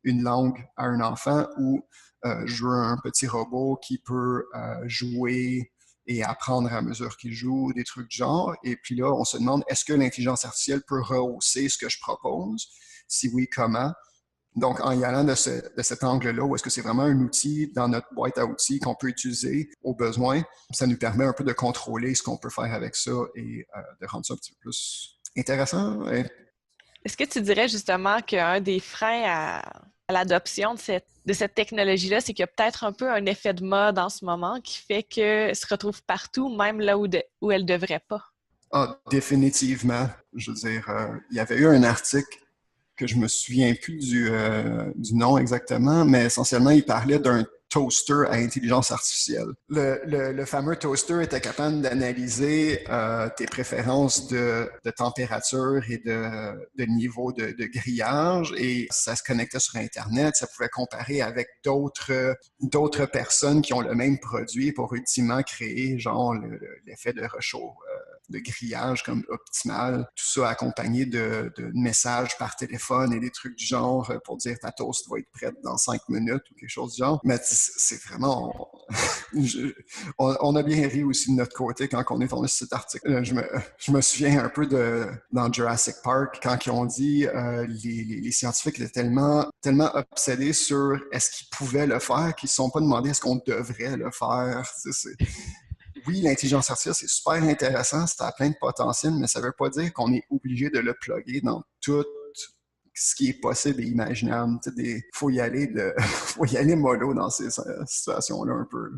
une langue à un enfant ou je veux un petit robot qui peut jouer et apprendre à mesure qu'il joue, des trucs du genre. Et puis là, on se demande, est-ce que l'intelligence artificielle peut rehausser ce que je propose? Si oui, comment? Donc, en y allant de cet angle-là, où est-ce que c'est vraiment un outil dans notre boîte à outils qu'on peut utiliser au besoin, ça nous permet un peu de contrôler ce qu'on peut faire avec ça et de rendre ça un petit peu plus intéressant. Est-ce que tu dirais justement qu'un des freins à l'adoption de cette technologie-là, c'est qu'il y a peut-être un peu un effet de mode en ce moment qui fait qu'elle se retrouve partout, même là où elle ne devrait pas? Ah, définitivement. Je veux dire, il y avait eu un article que je me souviens plus du nom exactement, mais essentiellement, il parlait d'un toaster à intelligence artificielle. Le fameux toaster était capable d'analyser tes préférences de température et de niveau de grillage et ça se connectait sur Internet. Ça pouvait comparer avec d'autres personnes qui ont le même produit pour ultimement créer genre l'effet de de grillage comme optimal, tout ça accompagné de messages par téléphone et des trucs du genre pour dire ta toast va être prête dans 5 minutes ou quelque chose du genre. Mais c'est vraiment... on a bien ri aussi de notre côté quand on est tombé sur cet article. Je me souviens un peu dans Jurassic Park quand ils ont dit les scientifiques étaient tellement obsédés sur est-ce qu'ils pouvaient le faire qu'ils ne se sont pas demandé est-ce qu'on devrait le faire. Oui, l'intelligence artificielle, c'est super intéressant, ça a plein de potentiel, mais ça ne veut pas dire qu'on est obligé de le plugger dans tout ce qui est possible et imaginable. Faut y aller mollo dans ces situations-là un peu.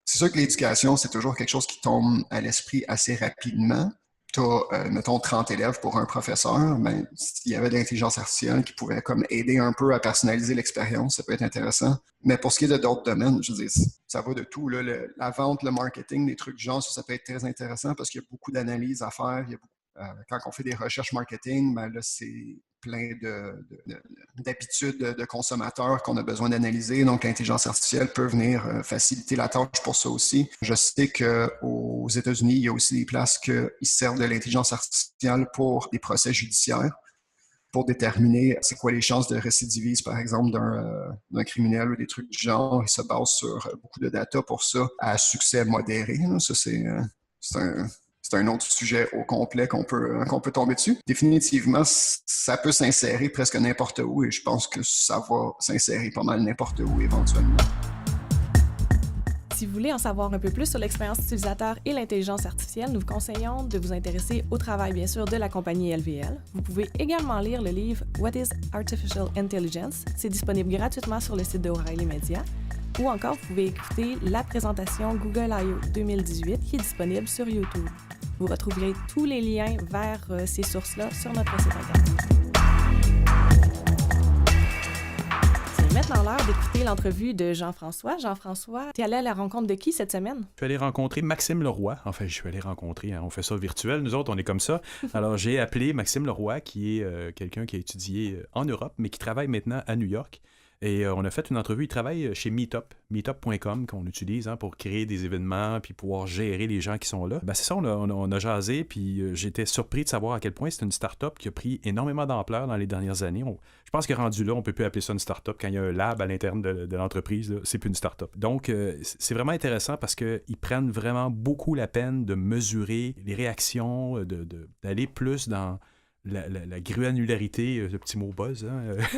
C'est sûr que l'éducation, c'est toujours quelque chose qui tombe à l'esprit assez rapidement. tu as, mettons, 30 élèves pour un professeur, ben, s'il y avait de l'intelligence artificielle qui pouvait comme aider un peu à personnaliser l'expérience, ça peut être intéressant. Mais pour ce qui est de d'autres domaines, je veux dire, ça va de tout. Là, la vente, le marketing, des trucs du genre, ça peut être très intéressant parce qu'il y a beaucoup d'analyses à faire. Quand on fait des recherches marketing, ben là, c'est plein d'habitudes de consommateurs qu'on a besoin d'analyser. Donc, l'intelligence artificielle peut venir faciliter la tâche pour ça aussi. Je sais qu'aux États-Unis, il y a aussi des places qui servent de l'intelligence artificielle pour des procès judiciaires, pour déterminer c'est quoi les chances de récidivisme, par exemple, d'un criminel ou des trucs du genre. Ils se basent sur beaucoup de data pour ça, à succès modéré. Là. Ça, c'est un autre sujet au complet qu'on peut tomber dessus. Définitivement, ça peut s'insérer presque n'importe où et je pense que ça va s'insérer pas mal n'importe où éventuellement. Si vous voulez en savoir un peu plus sur l'expérience utilisateur et l'intelligence artificielle, nous vous conseillons de vous intéresser au travail, bien sûr, de la compagnie LVL. Vous pouvez également lire le livre « What is Artificial Intelligence ». C'est disponible gratuitement sur le site de O'Reilly Media. Ou encore, vous pouvez écouter la présentation Google I.O. 2018 qui est disponible sur YouTube. Vous retrouverez tous les liens vers ces sources-là sur notre site Internet. C'est maintenant l'heure d'écouter l'entrevue de Jean-François. Jean-François, tu es allé à la rencontre de qui cette semaine? Je suis allé rencontrer Maxime Leroy. Enfin, je suis allé rencontrer, on fait ça virtuel, nous autres, on est comme ça. Alors, j'ai appelé Maxime Leroy, qui est quelqu'un qui a étudié en Europe, mais qui travaille maintenant à New York. Et on a fait une entrevue. Il travaille chez Meetup, meetup.com, qu'on utilise pour créer des événements puis pouvoir gérer les gens qui sont là. Ben, c'est ça, on a jasé, puis j'étais surpris de savoir à quel point c'est une start-up qui a pris énormément d'ampleur dans les dernières années. Je pense que rendu là, on peut plus appeler ça une start-up. Quand il y a un lab à l'interne de l'entreprise, là, c'est plus une start-up. Donc, c'est vraiment intéressant parce qu'ils prennent vraiment beaucoup la peine de mesurer les réactions, d'aller plus dans la granularité, le petit mot buzz,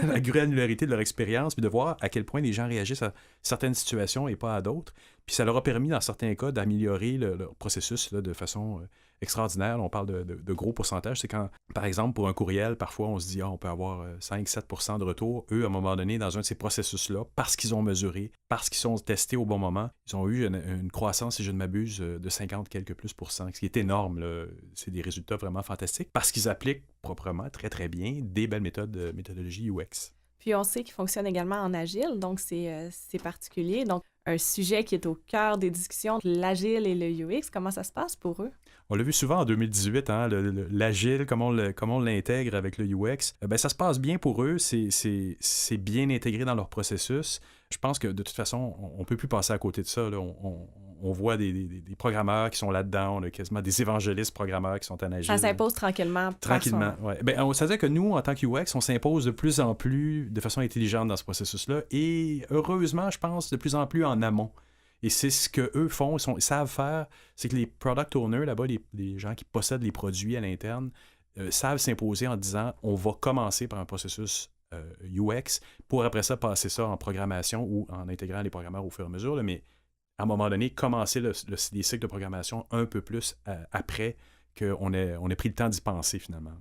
la granularité de leur expérience, puis de voir à quel point les gens réagissent à certaines situations et pas à d'autres. Puis ça leur a permis, dans certains cas, d'améliorer leur processus là, de façon extraordinaire. On parle de gros pourcentages. C'est quand, par exemple, pour un courriel, parfois, on se dit on peut avoir 5-7% de retour. Eux, à un moment donné, dans un de ces processus-là, parce qu'ils ont mesuré, parce qu'ils sont testés au bon moment, ils ont eu une croissance, si je ne m'abuse, de 50 quelques plus %, ce qui est énorme. Là. C'est des résultats vraiment fantastiques, parce qu'ils appliquent proprement, très, très bien, des belles méthodologies UX. Puis on sait qu'ils fonctionnent également en agile, donc c'est particulier. Donc, un sujet qui est au cœur des discussions, l'agile et le UX, comment ça se passe pour eux? On l'a vu souvent en 2018, l'agile, comment on l'intègre avec le UX. Ben, ça se passe bien pour eux, c'est bien intégré dans leur processus. Je pense que de toute façon, on ne peut plus passer à côté de ça. Là. On voit des programmeurs qui sont là-dedans, on a quasiment des évangélistes programmeurs qui sont en agile. Ça s'impose tranquillement. Tranquillement, oui. Ben, ça veut dire que nous, en tant que UX, on s'impose de plus en plus de façon intelligente dans ce processus-là et heureusement, je pense, de plus en plus en amont. Et c'est ce qu'eux font, ils savent faire, c'est que les product owners, là-bas, les gens qui possèdent les produits à l'interne, savent s'imposer en disant on va commencer par un processus UX pour après ça passer ça en programmation ou en intégrant les programmeurs au fur et à mesure, là, mais à un moment donné, commencer les cycles de programmation un peu plus après qu'on ait pris le temps d'y penser finalement.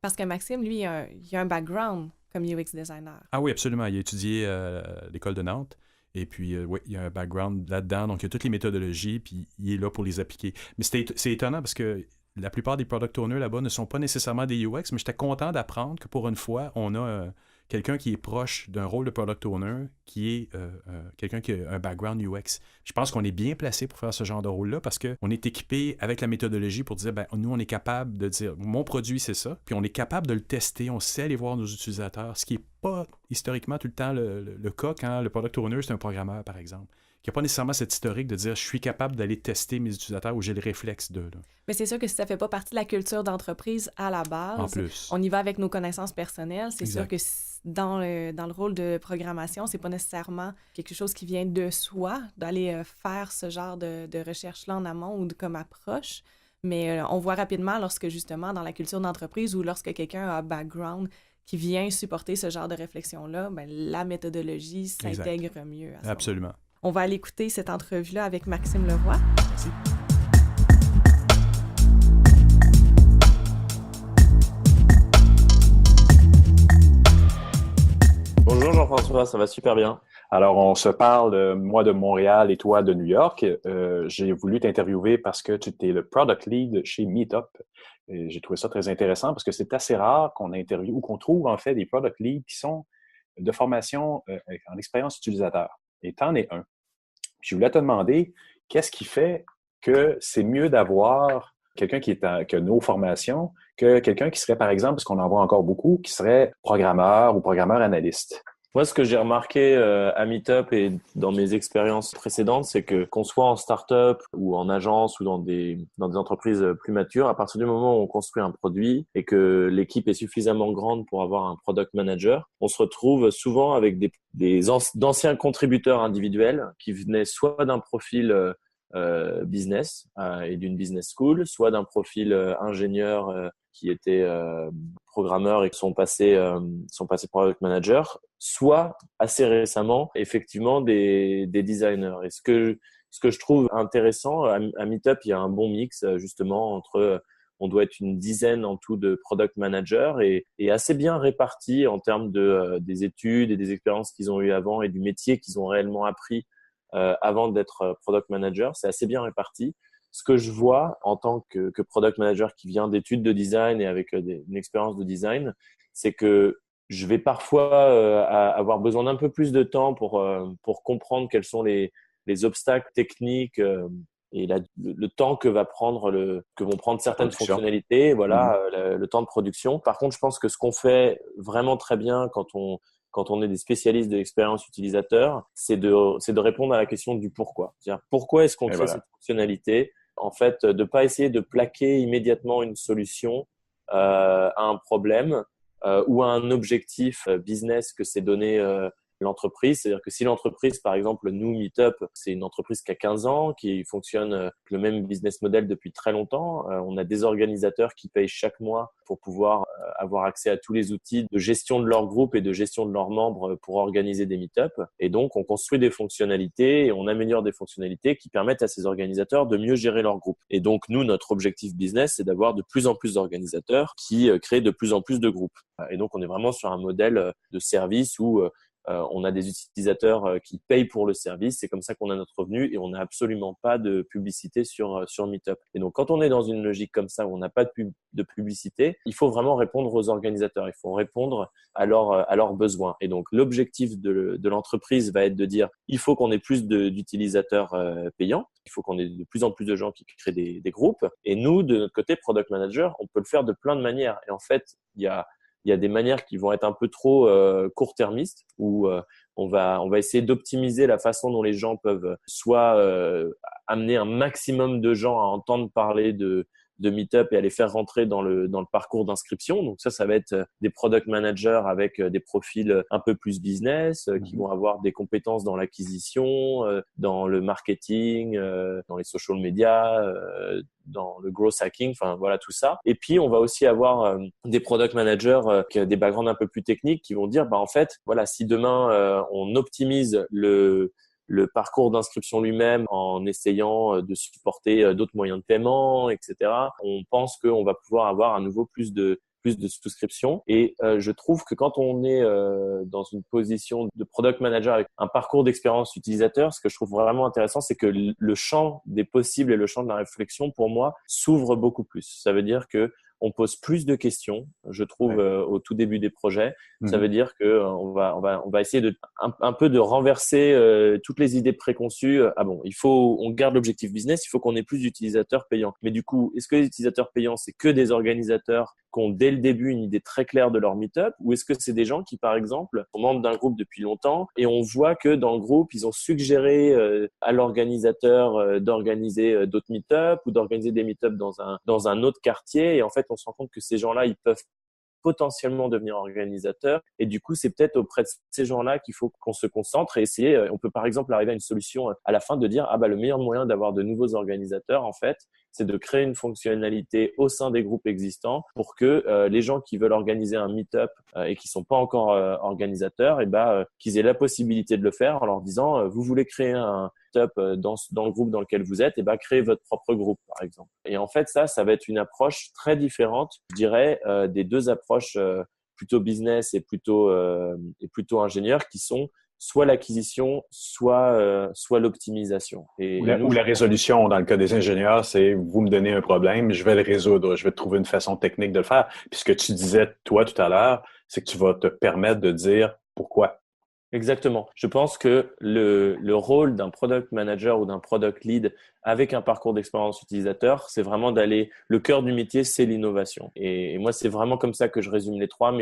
Parce que Maxime, lui, il a un background comme UX designer. Ah oui, absolument. Il a étudié à l'école de Nantes. Et puis, oui, il y a un background là-dedans. Donc, il y a toutes les méthodologies, puis il est là pour les appliquer. Mais c'est étonnant parce que la plupart des product owners là-bas ne sont pas nécessairement des UX, mais j'étais content d'apprendre que pour une fois, on a quelqu'un qui est proche d'un rôle de product owner, qui est quelqu'un qui a un background UX. Je pense qu'on est bien placé pour faire ce genre de rôle-là parce qu'on est équipé avec la méthodologie pour dire, ben nous, on est capable de dire, mon produit, c'est ça, puis on est capable de le tester, on sait aller voir nos utilisateurs, ce qui n'est pas historiquement tout le temps le cas quand le product owner, c'est un programmeur, par exemple. Il n'y a pas nécessairement cette historique de dire je suis capable d'aller tester mes utilisateurs ou j'ai le réflexe d'eux. Mais c'est sûr que si ça ne fait pas partie de la culture d'entreprise à la base, en plus, on y va avec nos connaissances personnelles. C'est exact. Sûr que dans le rôle de programmation, c'est pas nécessairement quelque chose qui vient de soi, d'aller faire ce genre de recherche-là en amont ou comme approche. Mais on voit rapidement lorsque justement dans la culture d'entreprise ou lorsque quelqu'un a un background qui vient supporter ce genre de réflexion-là, ben, la méthodologie s'intègre mieux. Absolument. On va aller écouter cette entrevue-là avec Maxime Leroy. Merci. Bonjour Jean-François, ça va super bien. Alors, on se parle, moi de Montréal et toi de New York. J'ai voulu t'interviewer parce que tu étais le product lead chez Meetup. Et j'ai trouvé ça très intéressant parce que c'est assez rare qu'on interviewe ou qu'on trouve en fait des product leads qui sont de formation en expérience utilisateur. Et t'en es un. Je voulais te demander, qu'est-ce qui fait que c'est mieux d'avoir quelqu'un qui a nos formations que quelqu'un qui serait, par exemple, parce qu'on en voit encore beaucoup, qui serait programmeur ou programmeur analyste? Moi, ce que j'ai remarqué à Meetup et dans mes expériences précédentes, c'est que qu'on soit en start-up ou en agence ou dans des entreprises plus matures, à partir du moment où on construit un produit et que l'équipe est suffisamment grande pour avoir un product manager, on se retrouve souvent avec d'anciens contributeurs individuels qui venaient soit d'un profil business et d'une business school, soit d'un profil ingénieur qui était programmeurs et qui sont passés product manager, soit assez récemment effectivement des designers. Et ce que je trouve intéressant à Meetup, il y a un bon mix justement entre on doit être une dizaine en tout de product managers et assez bien répartis en termes des études et des expériences qu'ils ont eues avant et du métier qu'ils ont réellement appris avant d'être product manager. C'est assez bien réparti. Ce que je vois en tant que product manager qui vient d'études de design et avec une expérience de design, c'est que je vais parfois avoir besoin d'un peu plus de temps pour comprendre quels sont les obstacles techniques et le temps que vont prendre certaines fonctionnalités, voilà, le temps de production. Par contre, je pense que ce qu'on fait vraiment très bien quand on est des spécialistes de l'expérience utilisateur, c'est de répondre à la question du pourquoi. C'est-à-dire, pourquoi est-ce qu'on crée cette fonctionnalité? En fait, de pas essayer de plaquer immédiatement une solution à un problème ou à un objectif business que s'est donné l'entreprise. C'est-à-dire que si l'entreprise, par exemple, nous, Meetup, c'est une entreprise qui a 15 ans, qui fonctionne le même business model depuis très longtemps. On a des organisateurs qui payent chaque mois pour pouvoir avoir accès à tous les outils de gestion de leur groupe et de gestion de leurs membres pour organiser des Meetup. Et donc, on construit des fonctionnalités et on améliore des fonctionnalités qui permettent à ces organisateurs de mieux gérer leur groupe. Et donc, nous, notre objectif business, c'est d'avoir de plus en plus d'organisateurs qui créent de plus en plus de groupes. Et donc, on est vraiment sur un modèle de service où on a des utilisateurs qui payent pour le service. C'est comme ça qu'on a notre revenu et on n'a absolument pas de publicité sur Meetup. Et donc, quand on est dans une logique comme ça où on n'a pas de publicité, il faut vraiment répondre aux organisateurs. Il faut répondre à leurs besoins. Et donc, l'objectif de l'entreprise va être de dire il faut qu'on ait plus d'utilisateurs payants. Il faut qu'on ait de plus en plus de gens qui créent des groupes. Et nous, de notre côté, Product Manager, on peut le faire de plein de manières. Et en fait, il y a des manières qui vont être un peu trop court-termistes où on va essayer d'optimiser la façon dont les gens peuvent soit amener un maximum de gens à entendre parler de Meetup et à les faire rentrer dans le parcours d'inscription. Donc ça va être des product managers avec des profils un peu plus business qui vont avoir des compétences dans l'acquisition, dans le marketing, dans les social media, dans le growth hacking, enfin voilà tout ça. Et puis on va aussi avoir des product managers qui ont des backgrounds un peu plus techniques qui vont dire en fait voilà, si demain on optimise le parcours d'inscription lui-même en essayant de supporter d'autres moyens de paiement, etc. On pense qu'on va pouvoir avoir à nouveau plus de souscriptions. Et je trouve que quand on est dans une position de product manager avec un parcours d'expérience utilisateur, ce que je trouve vraiment intéressant, c'est que le champ des possibles et le champ de la réflexion, pour moi, s'ouvre beaucoup plus. Ça veut dire que on pose plus de questions, je trouve, au tout début des projets. Ça veut dire que on va essayer un peu de renverser toutes les idées préconçues. Ah bon, on garde l'objectif business, il faut qu'on ait plus d'utilisateurs payants. Mais du coup, est-ce que les utilisateurs payants, c'est que des organisateurs qui ont dès le début une idée très claire de leur meet-up, ou est-ce que c'est des gens qui, par exemple, sont membres d'un groupe depuis longtemps et on voit que dans le groupe, ils ont suggéré à l'organisateur d'organiser d'autres meet-up ou d'organiser des meet-up dans un autre quartier, et en fait, on se rend compte que ces gens-là, ils peuvent potentiellement devenir organisateurs. Et du coup, c'est peut-être auprès de ces gens-là qu'il faut qu'on se concentre et essayer. On peut par exemple arriver à une solution à la fin de dire le meilleur moyen d'avoir de nouveaux organisateurs, en fait, c'est de créer une fonctionnalité au sein des groupes existants pour que les gens qui veulent organiser un meet-up et qui sont pas encore organisateurs, qu'ils aient la possibilité de le faire en leur disant vous voulez créer un meet-up dans le groupe dans lequel vous êtes, créez votre propre groupe, par exemple. Et en fait, ça va être une approche très différente, je dirais, des deux approches plutôt business et plutôt ingénieurs qui sont soit l'acquisition, soit l'optimisation. Ou la résolution, dans le cas des ingénieurs, c'est vous me donnez un problème, je vais le résoudre, je vais trouver une façon technique de le faire. Puis ce que tu disais, toi, tout à l'heure, c'est que tu vas te permettre de dire pourquoi. Exactement. Je pense que le rôle d'un product manager ou d'un product lead avec un parcours d'expérience utilisateur, c'est vraiment le cœur du métier, c'est l'innovation. Et moi, c'est vraiment comme ça que je résume les trois.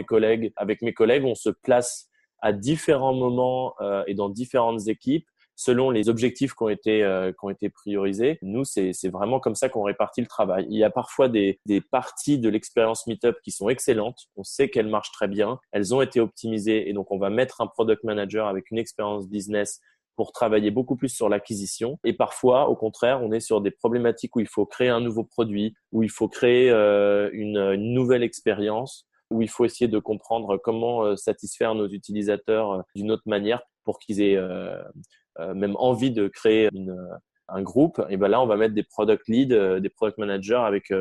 Avec mes collègues, on se place à différents moments et dans différentes équipes selon les objectifs qui ont été priorisés. Nous, c'est vraiment comme ça qu'on répartit le travail. Il y a parfois des parties de l'expérience Meetup qui sont excellentes. On sait qu'elles marchent très bien. Elles ont été optimisées et donc on va mettre un product manager avec une expérience business pour travailler beaucoup plus sur l'acquisition. Et parfois, au contraire, on est sur des problématiques où il faut créer un nouveau produit, où il faut créer une nouvelle expérience, où il faut essayer de comprendre comment satisfaire nos utilisateurs d'une autre manière pour qu'ils aient même envie de créer un groupe. Et ben là, on va mettre des product leads, des product managers avec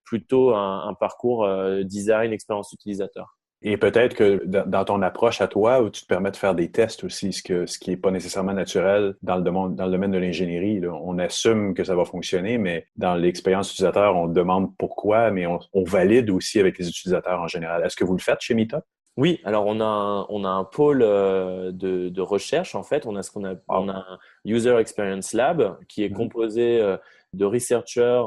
plutôt un parcours design, expérience utilisateur. Et peut-être que dans ton approche à toi, où tu te permets de faire des tests aussi, ce qui est pas nécessairement naturel dans le domaine de l'ingénierie, là. On assume que ça va fonctionner, mais dans l'expérience utilisateur, on demande pourquoi, mais on valide aussi avec les utilisateurs en général. Est-ce que vous le faites chez Meetup? Oui, alors on a un pôle de recherche en fait. On a on a un User Experience Lab qui est composé de researchers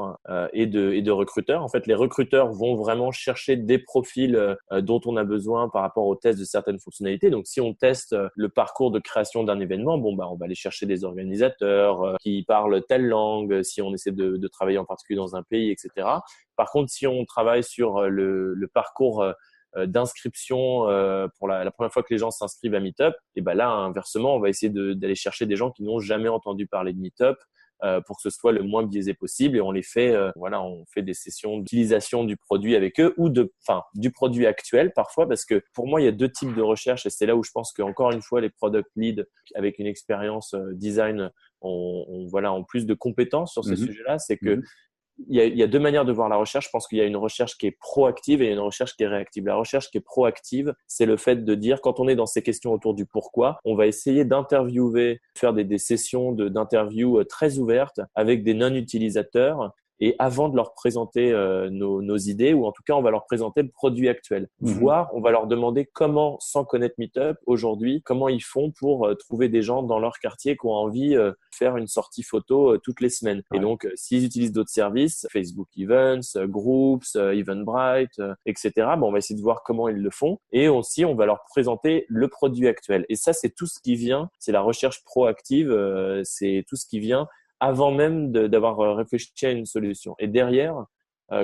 et de recruteurs. En fait, les recruteurs vont vraiment chercher des profils dont on a besoin par rapport au test de certaines fonctionnalités. Donc, si on teste le parcours de création d'un événement, on va aller chercher des organisateurs qui parlent telle langue, si on essaie de travailler en particulier dans un pays, etc. Par contre, si on travaille sur le parcours d'inscription pour la première fois que les gens s'inscrivent à Meetup, et ben là, inversement, on va essayer d'aller chercher des gens qui n'ont jamais entendu parler de Meetup pour que ce soit le moins biaisé possible et on les fait, on fait des sessions d'utilisation du produit avec eux ou du produit actuel parfois parce que pour moi, il y a deux types de recherche et c'est là où je pense qu'encore une fois, les product leads avec une expérience design ont plus de compétences sur ces sujets-là, c'est que il y a deux manières de voir la recherche. Je pense qu'il y a une recherche qui est proactive et il y a une recherche qui est réactive. La recherche qui est proactive, c'est le fait de dire, quand on est dans ces questions autour du pourquoi, on va essayer d'interviewer, faire des sessions d'interview très ouvertes avec des non-utilisateurs. Et avant de leur présenter nos idées, ou en tout cas, on va leur présenter le produit actuel. Voire, on va leur demander comment, sans connaître Meetup, aujourd'hui, comment ils font pour trouver des gens dans leur quartier qui ont envie de faire une sortie photo toutes les semaines. Ouais. Et donc, s'ils utilisent d'autres services, Facebook Events, Groups, Eventbrite, etc., on va essayer de voir comment ils le font. Et aussi, on va leur présenter le produit actuel. Et ça, c'est tout ce qui vient, c'est la recherche proactive, c'est tout ce qui vient avant même d'avoir réfléchi à une solution. Et derrière,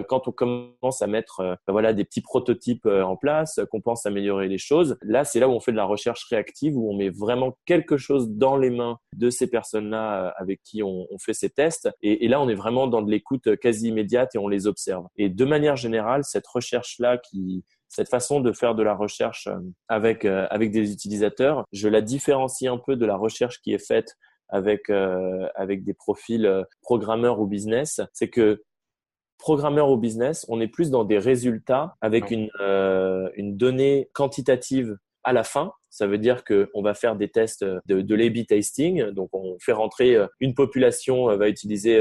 quand on commence à mettre des petits prototypes en place, qu'on pense améliorer les choses, là, c'est là où on fait de la recherche réactive, où on met vraiment quelque chose dans les mains de ces personnes-là avec qui on fait ces tests. Et là, on est vraiment dans de l'écoute quasi immédiate et on les observe. Et de manière générale, cette recherche-là cette façon de faire de la recherche avec des utilisateurs, je la différencie un peu de la recherche qui est faite avec des profils programmeurs ou business. C'est que programmeur ou business, on est plus dans des résultats avec une donnée quantitative à la fin. Ça veut dire qu'on va faire des tests de l'A/B testing. Donc, on fait rentrer une population va utiliser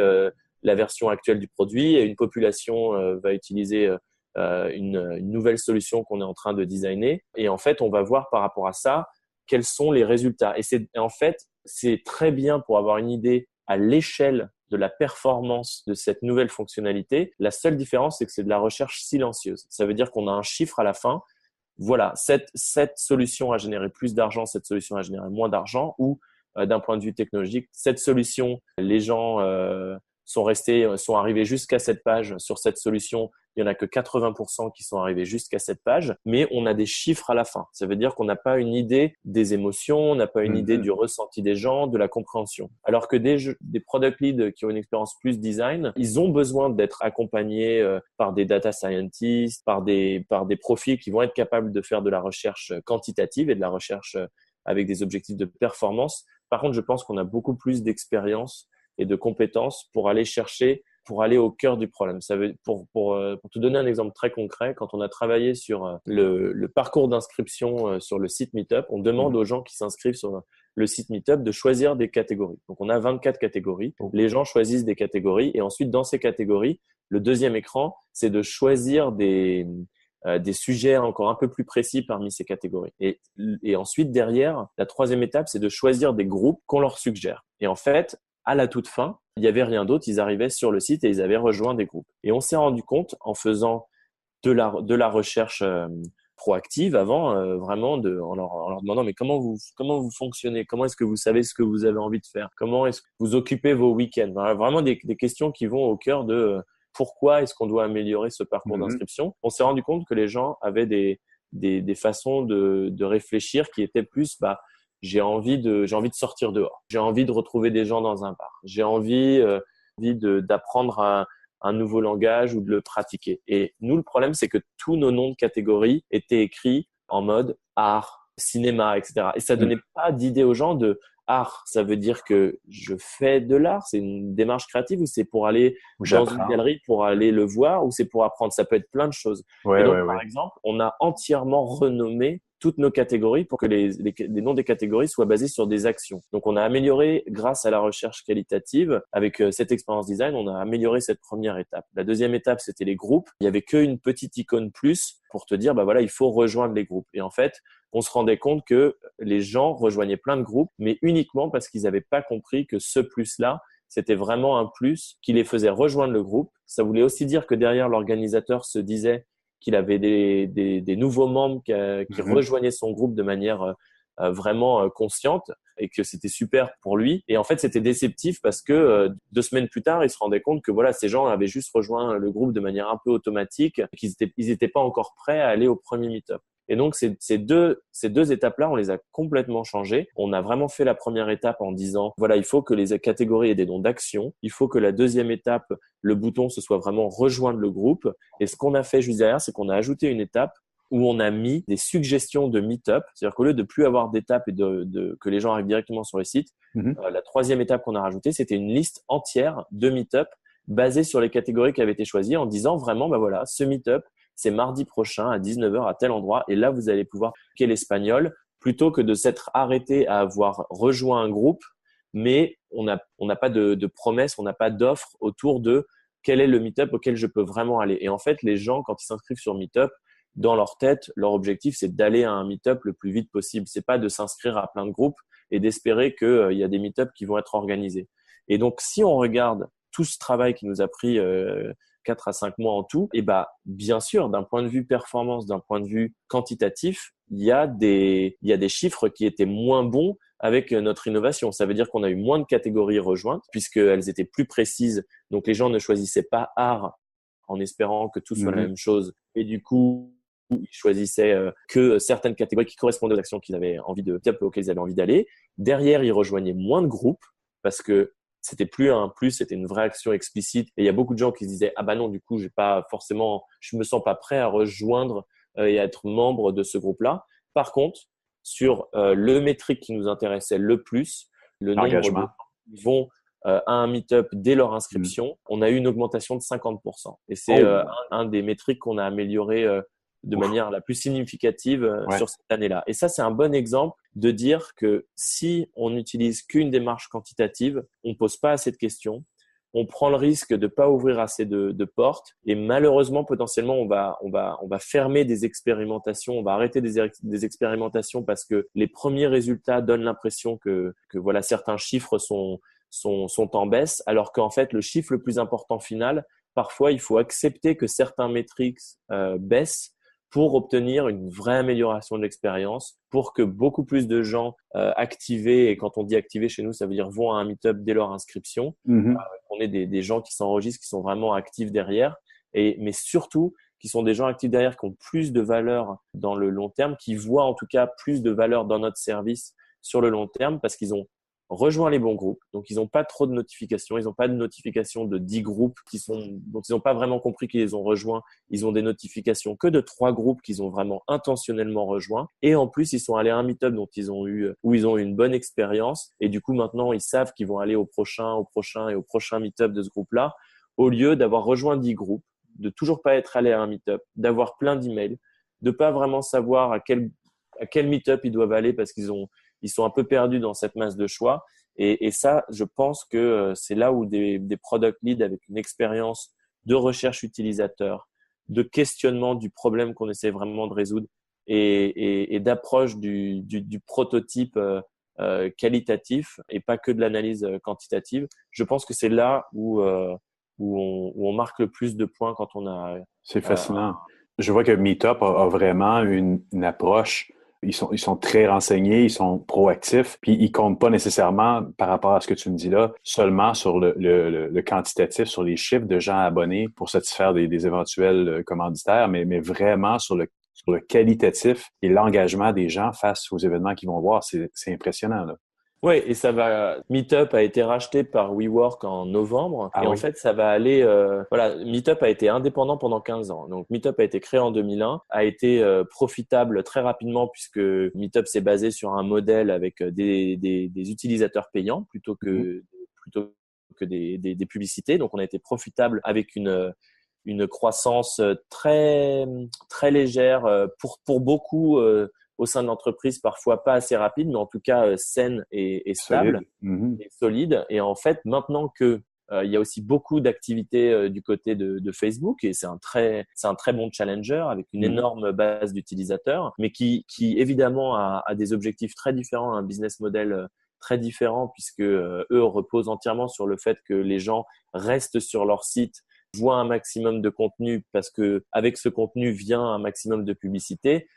la version actuelle du produit et une population va utiliser une nouvelle solution qu'on est en train de designer. Et en fait, on va voir par rapport à ça quels sont les résultats. Et en fait, c'est très bien pour avoir une idée à l'échelle de la performance de cette nouvelle fonctionnalité. La seule différence, c'est que c'est de la recherche silencieuse. Ça veut dire qu'on a un chiffre à la fin. Voilà, cette solution a généré plus d'argent, cette solution a généré moins d'argent, ou d'un point de vue technologique, cette solution, les gens sont arrivés jusqu'à cette page. Sur cette solution, il n'y en a que 80% qui sont arrivés jusqu'à cette page, mais on a des chiffres à la fin. Ça veut dire qu'on n'a pas une idée des émotions, on n'a pas une idée du ressenti des gens, de la compréhension. Alors que des product leads qui ont une expérience plus design, ils ont besoin d'être accompagnés par des data scientists, par des profils qui vont être capables de faire de la recherche quantitative et de la recherche avec des objectifs de performance. Par contre, je pense qu'on a beaucoup plus d'expérience et de compétences pour aller au cœur du problème. Ça veut, pour te donner un exemple très concret, quand on a travaillé sur le parcours d'inscription sur le site Meetup, on demande aux gens qui s'inscrivent le site Meetup de choisir des catégories. Donc, on a 24 catégories. Les gens choisissent des catégories et ensuite, dans ces catégories, le deuxième écran, c'est de choisir des sujets encore un peu plus précis parmi ces catégories. Et ensuite, derrière, la troisième étape, c'est de choisir des groupes qu'on leur suggère. Et en fait, à la toute fin, il n'y avait rien d'autre. Ils arrivaient sur le site et ils avaient rejoint des groupes. Et on s'est rendu compte en faisant de la recherche proactive avant, vraiment en leur demandant mais comment vous fonctionnez, comment est-ce que vous savez ce que vous avez envie de faire, comment est-ce que vous occupez vos week-ends, vraiment des questions qui vont au cœur de pourquoi est-ce qu'on doit améliorer ce parcours d'inscription. On s'est rendu compte que les gens avaient des façons de réfléchir qui étaient plus j'ai envie de sortir dehors, j'ai envie de retrouver des gens dans un bar, j'ai envie d'apprendre un nouveau langage ou de le pratiquer. Et nous, le problème, c'est que tous nos noms de catégories étaient écrits en mode art, cinéma, etc. Et ça donnait pas d'idée aux gens de art. Ça veut dire que je fais de l'art, c'est une démarche créative ou c'est pour aller dans une galerie, pour aller le voir ou c'est pour apprendre. Ça peut être plein de choses. Par exemple, on a entièrement renommé toutes nos catégories pour que les noms des catégories soient basés sur des actions. Donc, on a amélioré grâce à la recherche qualitative. Avec cette expérience design, on a amélioré cette première étape. La deuxième étape, c'était les groupes. Il y avait qu'une petite icône plus pour te dire, il faut rejoindre les groupes. Et en fait, on se rendait compte que les gens rejoignaient plein de groupes, mais uniquement parce qu'ils n'avaient pas compris que ce plus-là, c'était vraiment un plus qui les faisait rejoindre le groupe. Ça voulait aussi dire que derrière, l'organisateur se disait qu'il avait des nouveaux membres qui rejoignaient son groupe de manière vraiment consciente et que c'était super pour lui. Et en fait, c'était déceptif parce que 2 semaines plus tard, il se rendait compte que ces gens avaient juste rejoint le groupe de manière un peu automatique, qu'ils étaient pas encore prêts à aller au premier meet-up. Et donc, ces deux étapes-là, on les a complètement changées. On a vraiment fait la première étape en disant, il faut que les catégories aient des noms d'action. Il faut que la deuxième étape, le bouton, ce soit vraiment rejoindre le groupe. Et ce qu'on a fait juste derrière, c'est qu'on a ajouté une étape où on a mis des suggestions de meet-up. C'est-à-dire qu'au lieu de plus avoir d'étapes et que les gens arrivent directement sur le site, la troisième étape qu'on a rajoutée, c'était une liste entière de meet-up basée sur les catégories qui avaient été choisies en disant vraiment, ce meet-up, c'est mardi prochain à 19h à tel endroit et là, vous allez pouvoir pratiquer l'espagnol plutôt que de s'être arrêté à avoir rejoint un groupe, mais on n'a pas de promesse, on n'a pas d'offre autour de quel est le meet-up auquel je peux vraiment aller. Et en fait, les gens, quand ils s'inscrivent sur Meetup, dans leur tête, leur objectif, c'est d'aller à un meet-up le plus vite possible. C'est pas de s'inscrire à plein de groupes et d'espérer qu'il y a des meet-up qui vont être organisés. Et donc, si on regarde tout ce travail qui nous a pris 4 à 5 mois en tout, bien sûr, d'un point de vue performance, d'un point de vue quantitatif, il y a des chiffres qui étaient moins bons avec notre innovation. Ça veut dire qu'on a eu moins de catégories rejointes puisqu'elles étaient plus précises. Donc, les gens ne choisissaient pas art en espérant que tout soit la même chose. Et du coup, ils choisissaient que certaines catégories qui correspondaient aux actions qu'ils avaient envie auxquelles ils avaient envie d'aller. Derrière, ils rejoignaient moins de groupes parce que c'était plus un plus, c'était une vraie action explicite. Et il y a beaucoup de gens qui se disaient, non, du coup, je me sens pas prêt à rejoindre et à être membre de ce groupe-là. Par contre, sur le métrique qui nous intéressait le plus, le nombre de gens qui vont à un meet-up dès leur inscription, on a eu une augmentation de 50%. Et c'est un des métriques qu'on a amélioré de manière la plus significative sur cette année-là. Et ça, c'est un bon exemple de dire que si on n'utilise qu'une démarche quantitative, on pose pas assez de questions, on prend le risque de pas ouvrir assez de portes et malheureusement, potentiellement, on va fermer des expérimentations, on va arrêter des expérimentations parce que les premiers résultats donnent l'impression que certains chiffres sont en baisse, alors qu'en fait, le chiffre le plus important final, parfois, il faut accepter que certains métriques baissent pour obtenir une vraie amélioration de l'expérience, pour que beaucoup plus de gens activés, et quand on dit activés chez nous, ça veut dire vont à un meet-up dès leur inscription, qu'on ait des gens qui s'enregistrent, qui sont vraiment actifs derrière, mais surtout qui sont des gens actifs derrière, qui ont plus de valeur dans le long terme, qui voient en tout cas plus de valeur dans notre service sur le long terme, parce qu'ils ont rejoint les bons groupes. Donc, ils n'ont pas trop de notifications. Ils n'ont pas de notifications de 10 groupes dont ils n'ont pas vraiment compris qu'ils les ont rejoints. Ils ont des notifications que de 3 groupes qu'ils ont vraiment intentionnellement rejoints. Et en plus, ils sont allés à un meet-up où ils ont eu une bonne expérience. Et du coup, maintenant, ils savent qu'ils vont aller au prochain et au prochain meet-up de ce groupe-là, au lieu d'avoir rejoint 10 groupes, de toujours pas être allé à un meet-up, d'avoir plein d'emails, de pas vraiment savoir à quel meet-up ils doivent aller parce qu'ils ont ils sont un peu perdus dans cette masse de choix. Et ça, je pense que c'est là où des product leads avec une expérience de recherche utilisateur, de questionnement du problème qu'on essaie vraiment de résoudre et d'approche du prototype qualitatif et pas que de l'analyse quantitative. Je pense que c'est là où on marque le plus de points quand on a… C'est fascinant. Je vois que Meetup a vraiment une approche. Ils sont très renseignés, ils sont proactifs, puis ils comptent pas nécessairement, par rapport à ce que tu me dis là, seulement sur le quantitatif, sur les chiffres de gens abonnés pour satisfaire des éventuels commanditaires, mais vraiment sur le qualitatif et l'engagement des gens face aux événements qu'ils vont voir. C'est impressionnant, là. Oui, et ça va. Meetup a été racheté par WeWork en novembre. Ah et en oui. fait, ça va aller. Voilà, Meetup a été indépendant pendant 15 ans. Donc, Meetup a été créé en 2001, a été profitable très rapidement puisque Meetup s'est basé sur un modèle avec des utilisateurs payants plutôt que des publicités. Donc, on a été profitable avec une croissance très très légère pour beaucoup. Au sein de l'entreprise, parfois pas assez rapide, mais en tout cas saine et stable et solide. Et en fait, maintenant que il y a aussi beaucoup d'activités du côté de Facebook et c'est un très bon challenger avec une énorme base d'utilisateurs, mais qui évidemment a des objectifs très différents, un business model très différent puisque eux reposent entièrement sur le fait que les gens restent sur leur site, voient un maximum de contenu parce que avec ce contenu vient un maximum de publicité.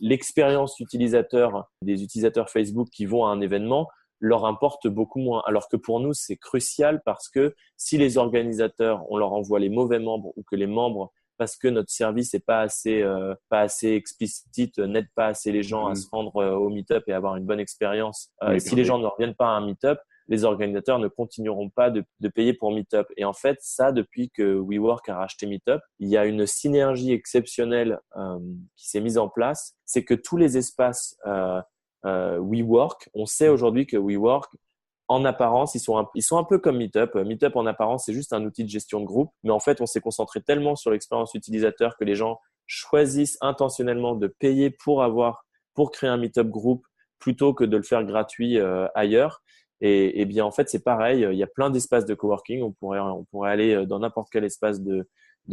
L'expérience utilisateur des utilisateurs Facebook qui vont à un événement leur importe beaucoup moins. Alors que pour nous, c'est crucial parce que si les organisateurs, on leur envoie les mauvais membres ou que les membres, parce que notre service est pas assez explicite, n'aide pas assez les gens à se rendre au meet-up et avoir une bonne expérience. Si les gens ne reviennent pas à un meet-up, les organisateurs ne continueront pas de payer pour Meetup. Et en fait, ça, depuis que WeWork a racheté Meetup, il y a une synergie exceptionnelle qui s'est mise en place. C'est que tous les espaces WeWork, on sait aujourd'hui que WeWork, en apparence, ils sont un peu comme Meetup. Meetup, en apparence, c'est juste un outil de gestion de groupe. Mais en fait, on s'est concentré tellement sur l'expérience utilisateur que les gens choisissent intentionnellement de payer pour créer un Meetup groupe plutôt que de le faire gratuit ailleurs. Et bien, en fait, c'est pareil. Il y a plein d'espaces de coworking. On pourrait aller dans n'importe quel espace de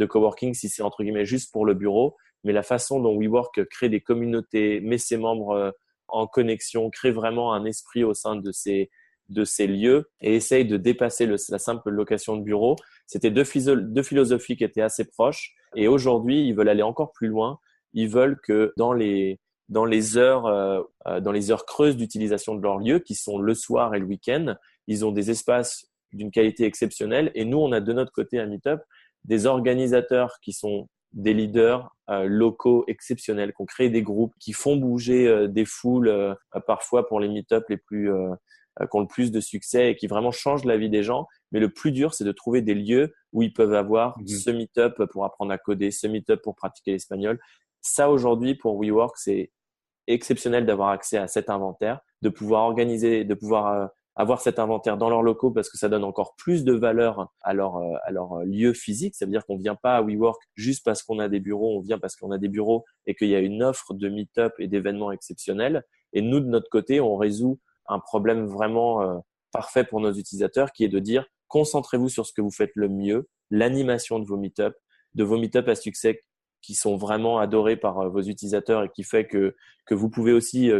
coworking si c'est entre guillemets juste pour le bureau. Mais la façon dont WeWork crée des communautés, met ses membres en connexion, crée vraiment un esprit au sein de ces lieux et essaye de dépasser la simple location de bureau. C'était deux philosophies qui étaient assez proches. Et aujourd'hui, ils veulent aller encore plus loin. Ils veulent que dans les heures creuses d'utilisation de leur lieu, qui sont le soir et le week-end, ils ont des espaces d'une qualité exceptionnelle. Et nous, on a de notre côté à Meetup des organisateurs qui sont des leaders locaux exceptionnels, qui ont créé des groupes, qui font bouger des foules parfois pour les Meetup les plus qui ont le plus de succès et qui vraiment changent la vie des gens. Mais le plus dur, c'est de trouver des lieux où ils peuvent avoir ce Meetup pour apprendre à coder, ce Meetup pour pratiquer l'espagnol. Ça, aujourd'hui, pour WeWork, c'est exceptionnel d'avoir accès à cet inventaire, de pouvoir organiser, de pouvoir avoir cet inventaire dans leurs locaux parce que ça donne encore plus de valeur à leur lieu physique. Ça veut dire qu'on vient pas à WeWork juste parce qu'on a des bureaux, on vient parce qu'on a des bureaux et qu'il y a une offre de meet-up et d'événements exceptionnels. Et nous, de notre côté, on résout un problème vraiment parfait pour nos utilisateurs qui est de dire concentrez-vous sur ce que vous faites le mieux, l'animation de vos meet-up à succès qui sont vraiment adorés par vos utilisateurs et qui fait que vous pouvez aussi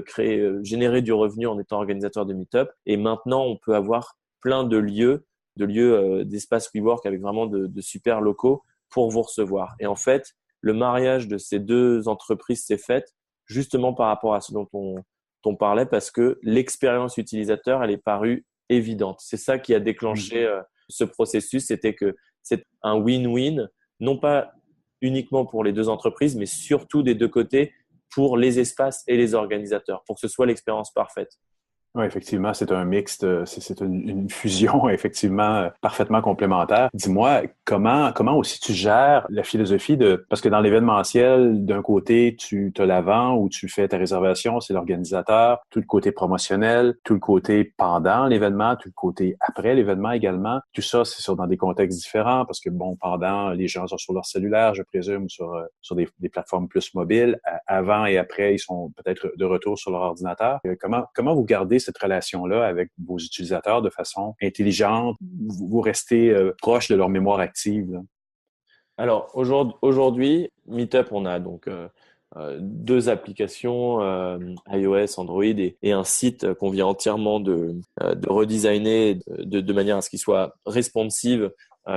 générer du revenu en étant organisateur de meet-up. Et maintenant, on peut avoir plein de lieux d'espace WeWork avec vraiment de super locaux pour vous recevoir. Et en fait, le mariage de ces deux entreprises s'est fait justement par rapport à ce dont on parlait parce que l'expérience utilisateur, elle est parue évidente. C'est ça qui a déclenché ce processus. C'était que c'est un win-win, non pas uniquement pour les deux entreprises, mais surtout des deux côtés pour les espaces et les organisateurs, pour que ce soit l'expérience parfaite. Oui, effectivement, c'est un mix, c'est une fusion effectivement parfaitement complémentaire. Dis-moi, comment aussi tu gères la philosophie parce que dans l'événementiel, d'un côté, tu te l'avant où tu fais ta réservation, c'est l'organisateur, tout le côté promotionnel, tout le côté pendant l'événement, tout le côté après l'événement également. Tout ça, dans des contextes différents parce que bon, pendant, les gens sont sur leur cellulaire, je présume, sur des plateformes plus mobiles. Avant et après, ils sont peut-être de retour sur leur ordinateur. Comment vous gardez cette relation-là avec vos utilisateurs de façon intelligente? Vous restez proche de leur mémoire active, là? Alors aujourd'hui, Meetup, on a donc deux applications iOS, Android et un site qu'on vient entièrement de redesigner de manière à ce qu'il soit responsive,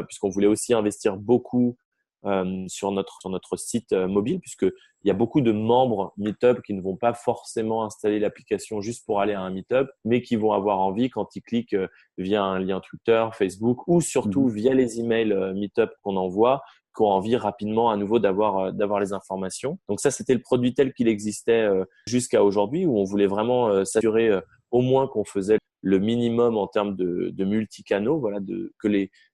puisqu'on voulait aussi investir beaucoup sur notre site mobile, puisque il y a beaucoup de membres Meetup qui ne vont pas forcément installer l'application juste pour aller à un Meetup, mais qui vont avoir envie, quand ils cliquent via un lien Twitter, Facebook ou surtout via les emails Meetup qu'on envoie, qui ont envie rapidement à nouveau d'avoir les informations. Donc ça, c'était le produit tel qu'il existait jusqu'à aujourd'hui, où on voulait vraiment s'assurer au moins qu'on faisait le minimum en termes de multicanaux, voilà,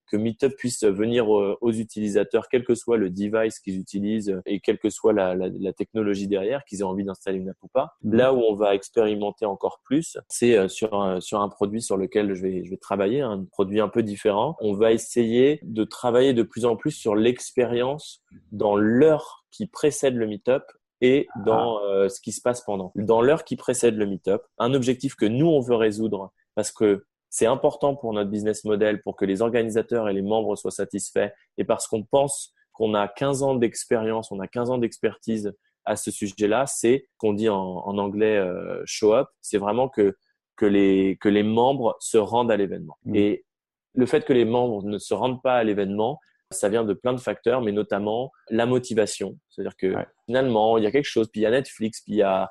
que Meetup puisse venir aux utilisateurs, quel que soit le device qu'ils utilisent et quelle que soit la technologie derrière, qu'ils aient envie d'installer une app ou pas. Là où on va expérimenter encore plus, c'est sur un produit sur lequel je vais travailler, un produit un peu différent. On va essayer de travailler de plus en plus sur l'expérience dans l'heure qui précède le Meetup et dans ce qui se passe pendant. Dans l'heure qui précède le Meetup, un objectif que nous, on veut résoudre parce que c'est important pour notre business model, pour que les organisateurs et les membres soient satisfaits et parce qu'on pense qu'on a 15 ans d'expérience, on a 15 ans d'expertise à ce sujet-là, c'est qu'on dit en anglais show up, c'est vraiment que les membres se rendent à l'événement. Et le fait que les membres ne se rendent pas à l'événement, ça vient de plein de facteurs, mais notamment la motivation. C'est-à-dire que finalement, il y a quelque chose, puis il y a Netflix, puis il y a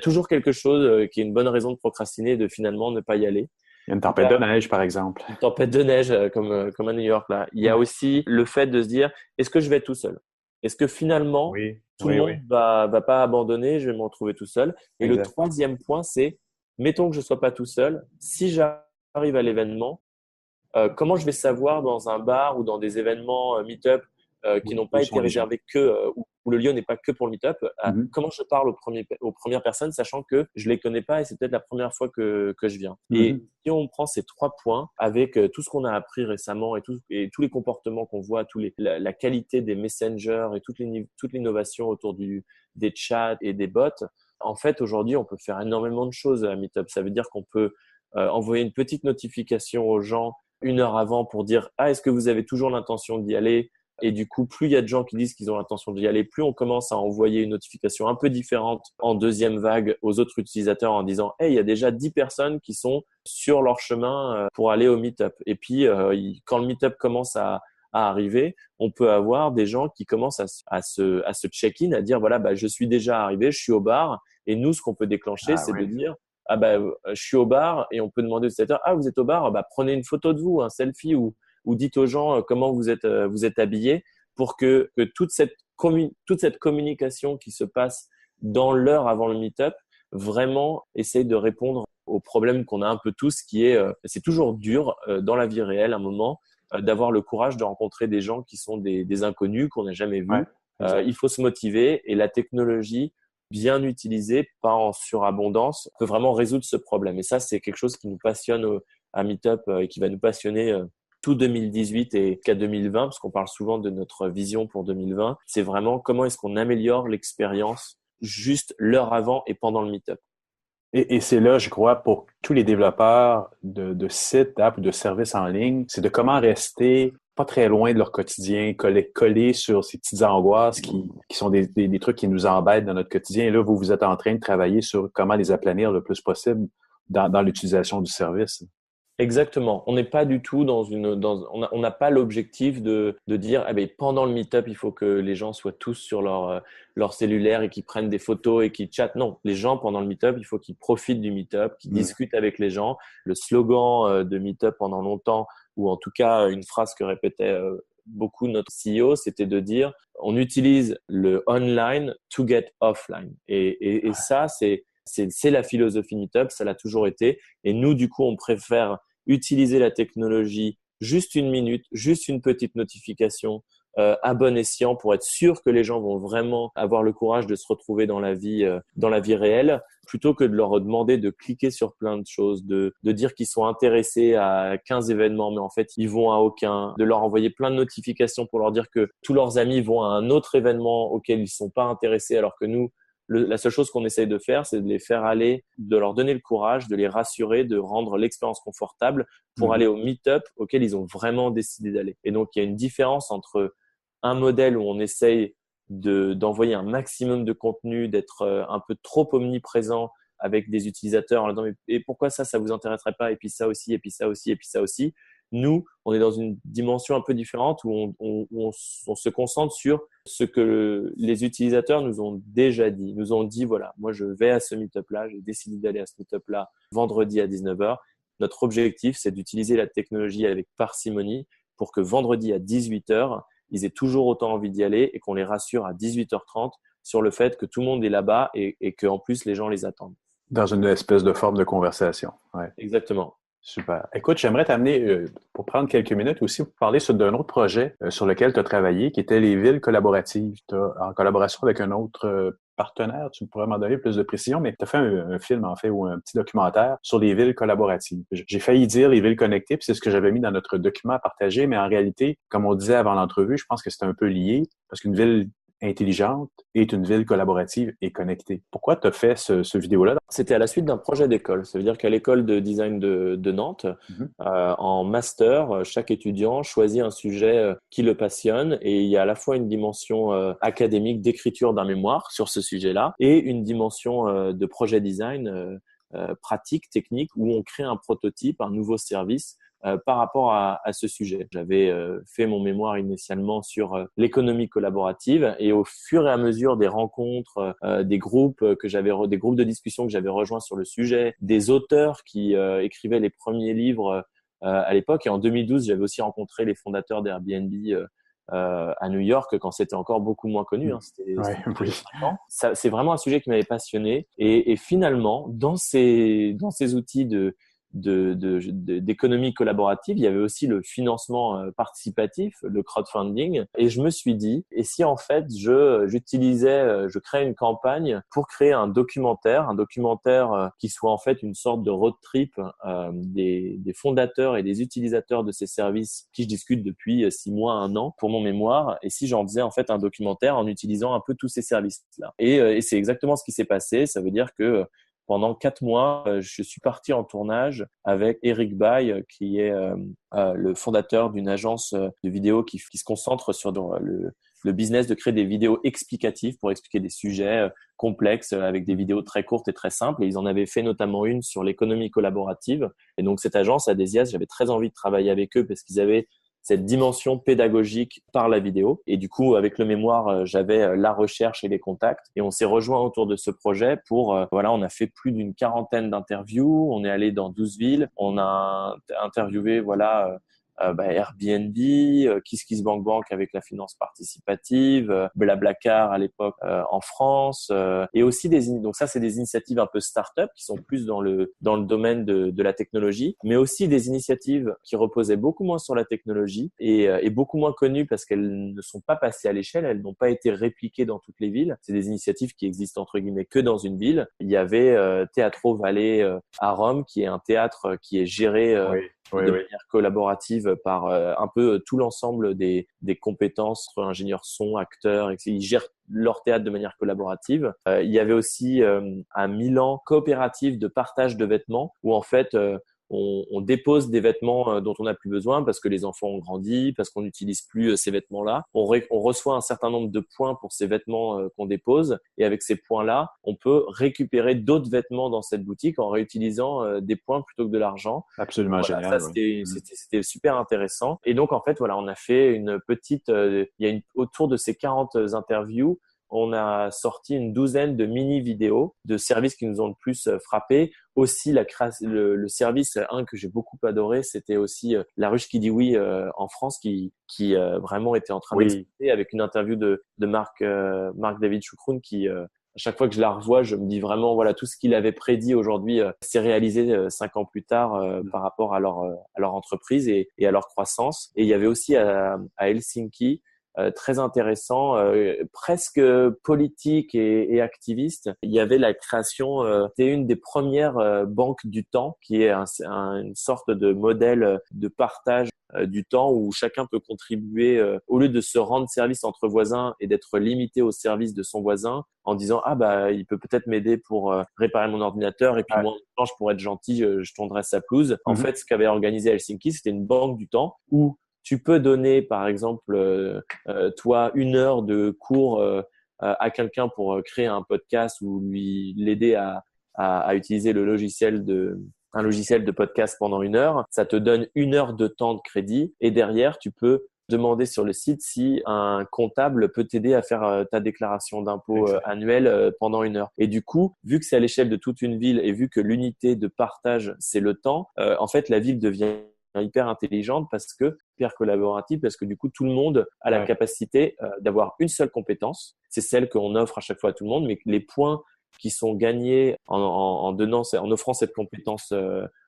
toujours quelque chose qui est une bonne raison de procrastiner et de finalement ne pas y aller. Il y a une tempête de neige, par exemple. Une tempête de neige, comme à New York, là. Il y a aussi le fait de se dire, est-ce que je vais être tout seul? Est-ce que finalement, tout le monde va pas abandonner, je vais me retrouver tout seul? Et le troisième point, c'est, mettons que je sois pas tout seul, si j'arrive à l'événement, comment je vais savoir dans un bar ou dans des événements meet-up qui n'ont pas été réservés où le lieu n'est pas que pour le meet-up, comment je parle aux premières personnes, sachant que je les connais pas et c'est peut-être la première fois que je viens. Et si on prend ces 3 points avec tout ce qu'on a appris récemment et tous les comportements qu'on voit, la qualité des messengers et toute l'innovation autour des chats et des bots, en fait, aujourd'hui, on peut faire énormément de choses à Meetup. Ça veut dire qu'on peut envoyer une petite notification aux gens 1 heure avant pour dire « Ah, est-ce que vous avez toujours l'intention d'y aller ?» Et du coup, plus il y a de gens qui disent qu'ils ont l'intention d'y aller, plus on commence à envoyer une notification un peu différente en deuxième vague aux autres utilisateurs en disant « Hey, il y a déjà 10 personnes qui sont sur leur chemin pour aller au Meetup. » Et puis, quand le Meetup commence à arriver, on peut avoir des gens qui commencent à se check-in, à dire « Voilà, je suis déjà arrivé, je suis au bar. » Et nous, ce qu'on peut déclencher, c'est de dire « je suis au bar. » Et on peut demander aux utilisateurs « Ah, vous êtes au bar, prenez une photo de vous, un selfie ou dites aux gens comment vous êtes habillés pour que toute cette communication qui se passe dans l'heure avant le meet-up vraiment essaye de répondre aux problèmes qu'on a un peu tous, qui est c'est toujours dur dans la vie réelle à un moment d'avoir le courage de rencontrer des gens qui sont des inconnus qu'on n'a jamais vus. Il faut se motiver et la technologie bien utilisée, pas en surabondance, peut vraiment résoudre ce problème. Et ça, c'est quelque chose qui nous passionne à Meetup et qui va nous passionner tout 2018 et qu'à 2020, parce qu'on parle souvent de notre vision pour 2020, c'est vraiment comment est-ce qu'on améliore l'expérience juste l'heure avant et pendant le meet-up. Et c'est là, je crois, pour tous les développeurs de sites, d'apps ou de services en ligne, c'est de comment rester pas très loin de leur quotidien, coller sur ces petites angoisses qui sont des trucs qui nous embêtent dans notre quotidien. Et là, vous êtes en train de travailler sur comment les aplanir le plus possible dans l'utilisation du service. Exactement. On n'est pas du tout on n'a pas l'objectif de dire, pendant le meet-up, il faut que les gens soient tous sur leur cellulaire et qu'ils prennent des photos et qu'ils chattent. Non, les gens, pendant le meet-up, il faut qu'ils profitent du meet-up, qu'ils discutent avec les gens. Le slogan de meet-up pendant longtemps, ou en tout cas, une phrase que répétait beaucoup notre CEO, c'était de dire, on utilise le online to get offline. Et ça, C'est la philosophie Meetup, ça l'a toujours été. Et nous, du coup, on préfère utiliser la technologie juste 1 minute, juste une petite notification à bon escient pour être sûr que les gens vont vraiment avoir le courage de se retrouver dans la vie réelle, plutôt que de leur demander de cliquer sur plein de choses, de dire qu'ils sont intéressés à 15 événements, mais en fait, ils vont à aucun, de leur envoyer plein de notifications pour leur dire que tous leurs amis vont à un autre événement auquel ils sont pas intéressés, alors que nous, la seule chose qu'on essaye de faire, c'est de les faire aller, de leur donner le courage, de les rassurer, de rendre l'expérience confortable pour aller au meet-up auquel ils ont vraiment décidé d'aller. Et donc, il y a une différence entre un modèle où on essaye d'envoyer un maximum de contenu, d'être un peu trop omniprésent avec des utilisateurs en leur disant « Et pourquoi ça vous intéresserait pas ? Et puis ça aussi, et puis ça aussi, et puis ça aussi. » Nous, on est dans une dimension un peu différente où on se concentre sur ce que les utilisateurs nous ont déjà dit. Ils nous ont dit, voilà, moi je vais à ce meet-up-là, j'ai décidé d'aller à ce meet-up-là vendredi à 19h. Notre objectif, c'est d'utiliser la technologie avec parcimonie pour que vendredi à 18h, ils aient toujours autant envie d'y aller et qu'on les rassure à 18h30 sur le fait que tout le monde est là-bas et qu'en plus, les gens les attendent. Dans une espèce de forme de conversation. Ouais. Exactement. Super. Écoute, j'aimerais t'amener, pour prendre quelques minutes aussi, pour parler d'un autre projet sur lequel tu as travaillé, qui était les villes collaboratives. En collaboration avec un autre partenaire, tu pourrais m'en donner plus de précision, mais tu as fait un film, en fait, ou un petit documentaire sur les villes collaboratives. J'ai failli dire les villes connectées, puis c'est ce que j'avais mis dans notre document à partager, mais en réalité, comme on disait avant l'entrevue, je pense que c'est un peu lié, parce qu'une ville intelligente est une ville collaborative et connectée. Pourquoi tu as fait ce vidéo-là? C'était à la suite d'un projet d'école. Ça veut dire qu'à l'école de design de Nantes, en master, chaque étudiant choisit un sujet qui le passionne et il y a à la fois une dimension académique d'écriture d'un mémoire sur ce sujet-là et une dimension de projet design pratique, technique, où on crée un prototype, un nouveau service par rapport à ce sujet. J'avais fait mon mémoire initialement sur l'économie collaborative et au fur et à mesure des rencontres, des groupes des groupes de discussion que j'avais rejoints sur le sujet, des auteurs qui écrivaient les premiers livres à l'époque. Et en 2012, j'avais aussi rencontré les fondateurs d'Airbnb à New York quand c'était encore beaucoup moins connu. Hein. C'était oui. C'est vraiment un sujet qui m'avait passionné. Et finalement, dans ces outils d'économie collaborative, il y avait aussi le financement participatif, le crowdfunding, et je me suis dit, et si en fait je créais une campagne pour créer un documentaire qui soit en fait une sorte de road trip des fondateurs et des utilisateurs de ces services qui je discute depuis 6 mois, 1 an pour mon mémoire, et si j'en faisais en fait un documentaire en utilisant un peu tous ces services-là. Et c'est exactement ce qui s'est passé. Ça veut dire que pendant 4 mois, je suis parti en tournage avec Eric Bay, qui est le fondateur d'une agence de vidéo qui se concentre sur le business de créer des vidéos explicatives pour expliquer des sujets complexes avec des vidéos très courtes et très simples. Et ils en avaient fait notamment une sur l'économie collaborative. Et donc, cette agence, Adesias, j'avais très envie de travailler avec eux parce qu'ils avaient cette dimension pédagogique par la vidéo. Et du coup, avec le mémoire, j'avais la recherche et les contacts. Et on s'est rejoint autour de ce projet pour, on a fait plus d'une 40aine d'interviews. On est allé dans 12 villes. On a interviewé, Airbnb, KissKissBankBank avec la finance participative, BlaBlaCar à l'époque en France, et aussi donc ça c'est des initiatives un peu start-up qui sont plus dans le domaine de la technologie, mais aussi des initiatives qui reposaient beaucoup moins sur la technologie et beaucoup moins connues parce qu'elles ne sont pas passées à l'échelle, elles n'ont pas été répliquées dans toutes les villes. C'est des initiatives qui existent entre guillemets que dans une ville. Il y avait Teatro Valle à Rome, qui est un théâtre qui est géré de manière collaborative par un peu tout l'ensemble des compétences entre ingénieurs son, acteurs, etc. Ils gèrent leur théâtre de manière collaborative. Il y avait aussi à Milan coopérative de partage de vêtements où en fait on dépose des vêtements dont on n'a plus besoin parce que les enfants ont grandi, parce qu'on n'utilise plus ces vêtements-là. On reçoit un certain nombre de points pour ces vêtements qu'on dépose et avec ces points-là, on peut récupérer d'autres vêtements dans cette boutique en réutilisant des points plutôt que de l'argent. Absolument génial. Ça, c'était super intéressant. Et donc, en fait, on a fait une petite… autour de ces 40 interviews, on a sorti une 12aine de mini-vidéos de services qui nous ont le plus frappé. Aussi, le service, que j'ai beaucoup adoré, c'était aussi La Ruche qui dit oui en France, qui vraiment était en train d'exploser avec une interview de Marc David Choukroun qui chaque fois que je la revois, je me dis vraiment, voilà, tout ce qu'il avait prédit aujourd'hui s'est réalisé 5 ans plus tard par rapport à leur entreprise et à leur croissance. Et il y avait aussi à Helsinki, très intéressant, presque politique et activiste. Il y avait la création, c'était une des premières banques du temps, qui est une sorte de modèle de partage du temps où chacun peut contribuer au lieu de se rendre service entre voisins et d'être limité au service de son voisin en disant il peut peut-être m'aider pour réparer mon ordinateur et puis moi en je pourrais être gentil, je tondrai sa pelouse. En fait, ce qu'avait organisé Helsinki, c'était une banque du temps où tu peux donner, par exemple, toi, 1 heure de cours à quelqu'un pour créer un podcast ou l'aider à utiliser un logiciel de podcast pendant 1 heure. Ça te donne 1 heure de temps de crédit et derrière, tu peux demander sur le site si un comptable peut t'aider à faire ta déclaration d'impôt annuelle pendant 1 heure. Et du coup, vu que c'est à l'échelle de toute une ville et vu que l'unité de partage, c'est le temps, en fait, la ville devient hyper intelligente hyper collaborative parce que du coup tout le monde a la capacité d'avoir une seule compétence, c'est celle qu'on offre à chaque fois à tout le monde, mais les points qui sont gagnés en offrant cette compétence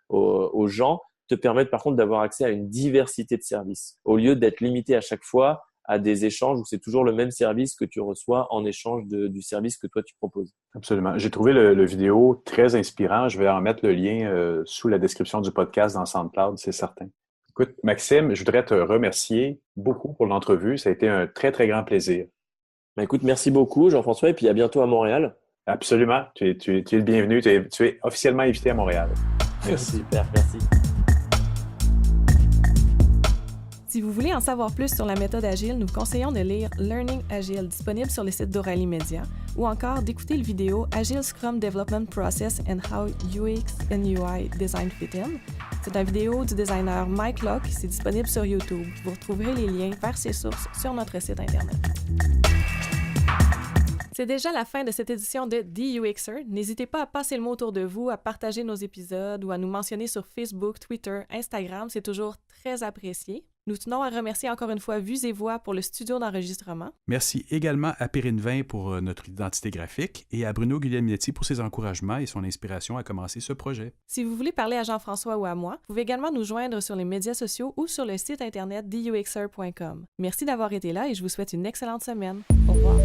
aux gens te permettent par contre d'avoir accès à une diversité de services au lieu d'être limité à chaque fois à des échanges où c'est toujours le même service que tu reçois en échange du service que toi tu proposes. Absolument. J'ai trouvé le vidéo très inspirant. Je vais en mettre le lien sous la description du podcast dans SoundCloud, c'est certain. Écoute, Maxime, je voudrais te remercier beaucoup pour l'entrevue. Ça a été un très, très grand plaisir. Écoute, merci beaucoup Jean-François et puis à bientôt à Montréal. Absolument. Tu es le bienvenu. Tu es officiellement invité à Montréal. Merci. Super, merci. Si vous voulez en savoir plus sur la méthode Agile, nous vous conseillons de lire Learning Agile, disponible sur le site d'Oraly Media, ou encore d'écouter le vidéo Agile Scrum Development Process and How UX and UI Design Fit In. C'est une vidéo du designer Mike Locke, c'est disponible sur YouTube. Vous retrouverez les liens vers ces sources sur notre site Internet. C'est déjà la fin de cette édition de The UXer. N'hésitez pas à passer le mot autour de vous, à partager nos épisodes ou à nous mentionner sur Facebook, Twitter, Instagram. C'est toujours très apprécié. Nous tenons à remercier encore une fois Vues et Voix pour le studio d'enregistrement. Merci également à Perrine Vin pour notre identité graphique et à Bruno Guglielminetti pour ses encouragements et son inspiration à commencer ce projet. Si vous voulez parler à Jean-François ou à moi, vous pouvez également nous joindre sur les médias sociaux ou sur le site internet theuxer.com. Merci d'avoir été là et je vous souhaite une excellente semaine. Au revoir.